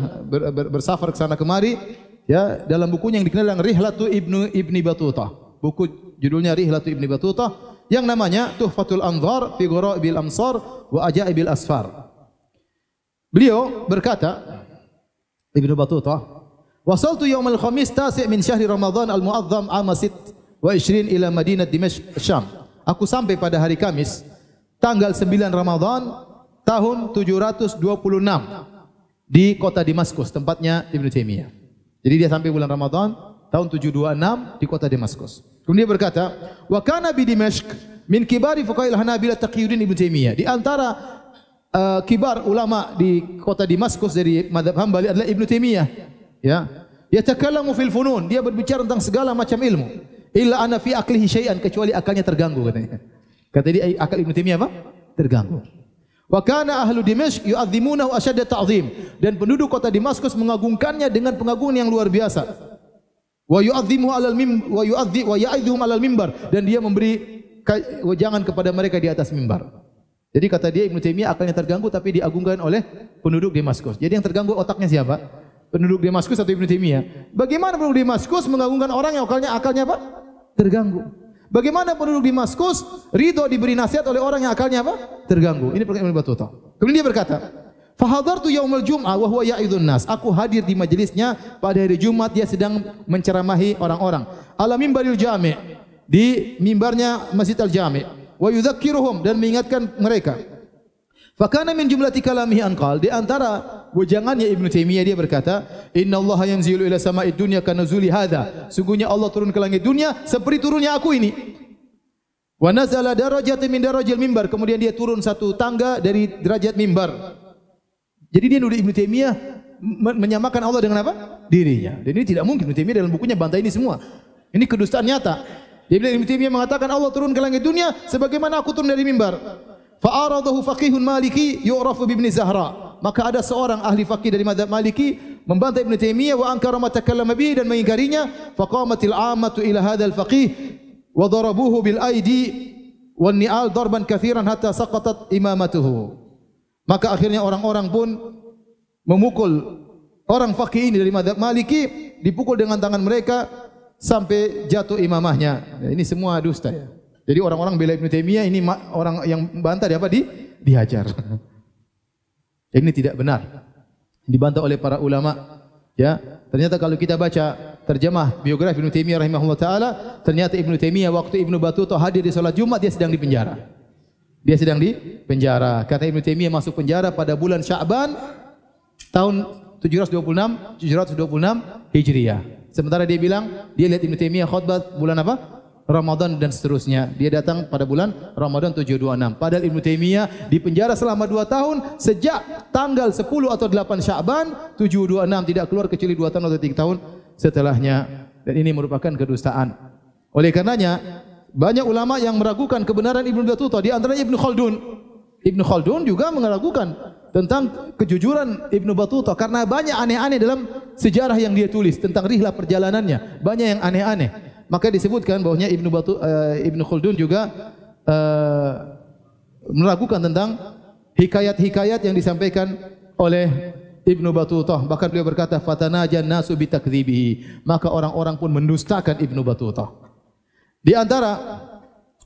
Speaker 1: bersafar ke sana kemari, ya, dalam bukunya yang dikenal dengan Rihlatu Ibni Battutah. Buku judulnya Rihlatu Ibni Battutah, yang namanya Tuhfatul Anzar fi Ghara'ibil Amsar wa Ajaibil Asfar. Beliau berkata, Ibnu Battutah, wasaltu yaumal khamis tasi' min syahri Ramadan al-mu'azzam ama 26 ila Madinah Dimashq Syam. Aku sampai pada hari Kamis tanggal 9 Ramadan tahun 726 di kota Damaskus, tempatnya Ibnu Taimiyah. Jadi dia sampai bulan Ramadan tahun 726 di kota Damaskus. Kemudian dia berkata, wa kana bi Dimashq min kibari fuqaha'il Hanabilah Taqiyuddin Ibnu Taimiyah. Di antara kibar ulama di kota Damaskus dari mazhab Hambali adalah Ibnu Taimiyah. Ya, yatakallamu fil funun, dia berbicara tentang segala macam ilmu. Illa ana fi aqlihi syai'an, kecuali akalnya terganggu katanya. Kata dia akal Ibnu Taimiyah apa? Terganggu. Wa kana ahlu Dimashq yu'azzimunahu asyadda ta'zim, dan penduduk kota Damaskus mengagungkannya dengan pengagungan yang luar biasa. Wa yu'azzimuhu 'alal mimbar wa yu'adzi wa ya'idhuhum 'alal mimbar, dan dia memberi wejangan kepada mereka di atas mimbar. Jadi kata dia Ibnu Taimiyah akalnya terganggu tapi diagungkan oleh penduduk Damaskus. Jadi yang terganggu otaknya siapa? Penduduk Damaskus atau Ibnu Taimiyah? Bagaimana penduduk Damaskus mengagungkan orang yang akalnya apa? Terganggu. Bagaimana penduduk Damaskus ridho diberi nasihat oleh orang yang akalnya apa? Terganggu. Ini perkataan Ibnu Battutah. Kemudian dia berkata, Fahadartu yaumul jum'ah wa huwa ya'idun nas. Aku hadir di majelisnya pada hari Jumat, dia sedang menceramahi orang-orang. Ala mimbaril jami', di mimbarnya Masjid Al-Jami'. Wa yudzakiruhum, dan mengingatkan mereka. Fakana min jumlati kalamihi anqal, di antara wejangannya Ibnu Taimiyah dia berkata, innallaha yanzilu ila sama'id dunya kanuzuli hadza. Sungguhnya Allah turun ke langit dunia seperti turunnya aku ini. Wa nazala darajatan min darajil mimbar, kemudian dia turun satu tangga dari derajat mimbar. Jadi dia nuduh Ibnu Taimiyah menyamakan Allah dengan apa? Dirinya. Dan ini tidak mungkin. Ibnu Taimiyah dalam bukunya bantai ini semua. Ini kedustaan nyata. Dia bilang Ibnu Taimiyah mengatakan Allah turun ke langit dunia sebagaimana aku turun dari mimbar. Fa'aradahu faqihun Maliki yu'rafu bi Ibn Zahra. Maka ada seorang ahli faqih dari mazhab Maliki membantai Ibnu Taimiyah wa ankara ma takallama bihi, dan mengingkarinya. Faqamatil 'ammatu ila hadzal faqih wa darabuhu bil aidi wan ni'al darban katsiran hatta saqatat imamatuhu. Maka akhirnya orang-orang pun memukul orang faqih ini dari mazhab Maliki, dipukul dengan tangan mereka sampai jatuh imamahnya. Ini semua dusta ya. Jadi orang-orang bela Ibnu Taimiyah, ini orang yang bantah dia apa? Dihajar. Ini tidak benar. Dibantah oleh para ulama. Ya, ternyata kalau kita baca terjemah biografi Ibnu Taimiyah rahimahullah taala, ternyata Ibnu Taimiyah waktu Ibnu Battutah hadir di salat Jumat dia sedang di penjara. Dia sedang di penjara. Kata Ibnu Taimiyah masuk penjara pada bulan Sya'ban tahun 726 Hijriah. Sementara dia bilang dia lihat Ibnu Taimiyah khutbah bulan apa? Ramadan dan seterusnya. Dia datang pada bulan Ramadan 726. Padahal Ibnu Taimiyah di penjara selama 2 tahun sejak tanggal 10 atau 8 Sya'ban 726, tidak keluar kecuali 2 tahun atau 3 tahun setelahnya. Dan ini merupakan kedustaan. Oleh karenanya banyak ulama yang meragukan kebenaran Ibnu Battutah, di antaranya Ibnu Khaldun. Ibnu Khaldun juga meragukan tentang kejujuran Ibnu Battutah karena banyak aneh-aneh dalam sejarah yang dia tulis tentang rihlah perjalanannya, banyak yang aneh-aneh. Maka disebutkan bahwasanya Ibnu Khaldun juga meragukan tentang hikayat-hikayat yang disampaikan oleh Ibnu Battutah. Bahkan beliau berkata, "Fatanajan nasu bitakdzibihi." Maka orang-orang pun mendustakan Ibnu Battutah. Di antara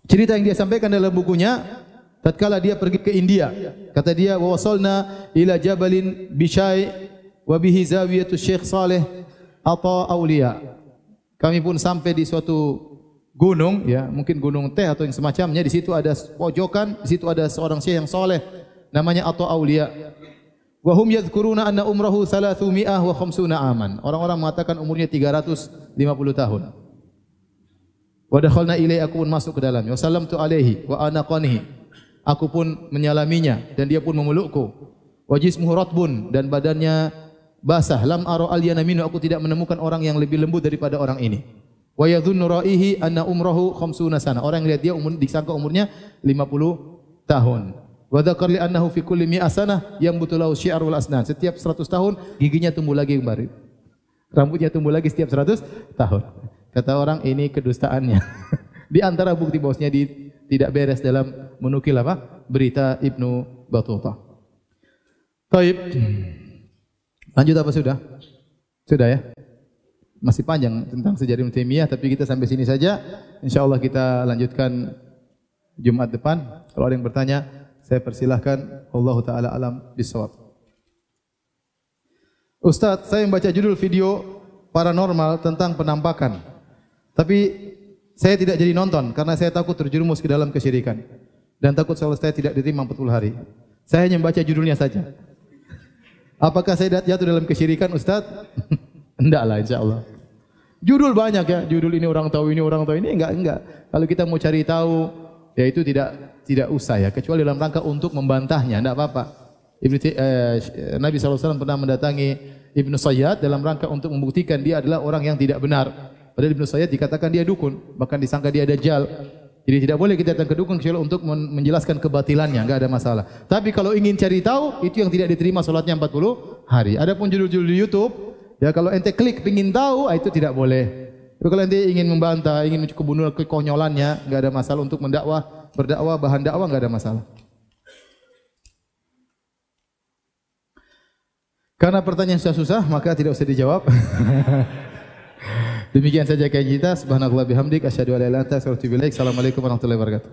Speaker 1: cerita yang dia sampaikan dalam bukunya, tatkala dia pergi ke India, kata dia, "Wa wasalna ila jabalin bisyai wa bihi zawiyatu Syekh Saleh Ata Aulia." Kami pun sampai di suatu gunung, ya, mungkin gunung teh atau yang semacamnya. Di situ ada pojokan, di situ ada seorang syekh yang soleh, namanya Ata Aulia. Wa hum yadhkuruna anna umrahu 350 aman. Orang-orang mengatakan umurnya 350 tahun. Wa dakhalna ilaihi, aku pun masuk ke dalamnya. Wa sallamtu alaihi wa anaqanihi, aku pun menyalaminya dan dia pun memelukku. Wa jismuhu ratbun, dan badannya basah. Lam ara alyana minhu, aku tidak menemukan orang yang lebih lembut daripada orang ini. Wa yadhunnu ra'ihi anna umrahu 50 sana. Orang yang lihat dia disangka umurnya 50 tahun. Wa dzakar li annahu fi kulli 100 sanah yambutu lahu syi'r wal asnan. Setiap 100 tahun giginya tumbuh lagi kembali. Rambutnya tumbuh lagi setiap 100 tahun. Kata orang ini kedustaannya. Di antara bukti bahwasanya tidak beres dalam menukil apa? Berita Ibnu Battutah. Baik. Lanjut apa sudah? Sudah ya? Masih panjang tentang sejarah Ibnu Taimiyah, tapi kita sampai sini saja. Insyaallah kita lanjutkan Jumat depan. Kalau ada yang bertanya, saya persilahkan. Wallahu taala alam bissawab. Ustaz, saya membaca judul video paranormal tentang penampakan. Tapi saya tidak jadi nonton karena saya takut terjerumus ke dalam kesyirikan dan takut salat saya tidak diterima 40 hari. Saya hanya membaca judulnya saja. Apakah saya jatuh dalam kesyirikan, Ustaz? Enggak lah, insyaallah. Judul banyak ya, judul ini orang tahu, ini orang tahu, ini enggak. Kalau kita mau cari tahu, ya itu tidak usah ya, kecuali dalam rangka untuk membantahnya, enggak apa-apa. Nabi SAW pernah mendatangi Ibnu Sayyad dalam rangka untuk membuktikan dia adalah orang yang tidak benar. Padahal Ibnu Sayyad dikatakan dia dukun, bahkan disangka dia dajjal. Jadi tidak boleh kita datang ke dukun kecuali untuk menjelaskan kebatilannya, enggak ada masalah. Tapi kalau ingin cari tahu, itu yang tidak diterima salatnya 40 hari. Adapun judul-judul di YouTube, ya kalau ente klik pengin tahu, itu tidak boleh. Tapi kalau ente ingin membantah, ingin kebunuhan kekonyolannya, enggak ada masalah. Untuk berdakwah, bahan dakwah enggak ada masalah. Karena pertanyaan susah, maka tidak usah dijawab. Demikian saja kajian kita. Subhanallah bihamdik, asyhadu an la ilaha illa anta, astaghfiruka wa atubu ilaik. Assalamualaikum warahmatullahi wabarakatuh.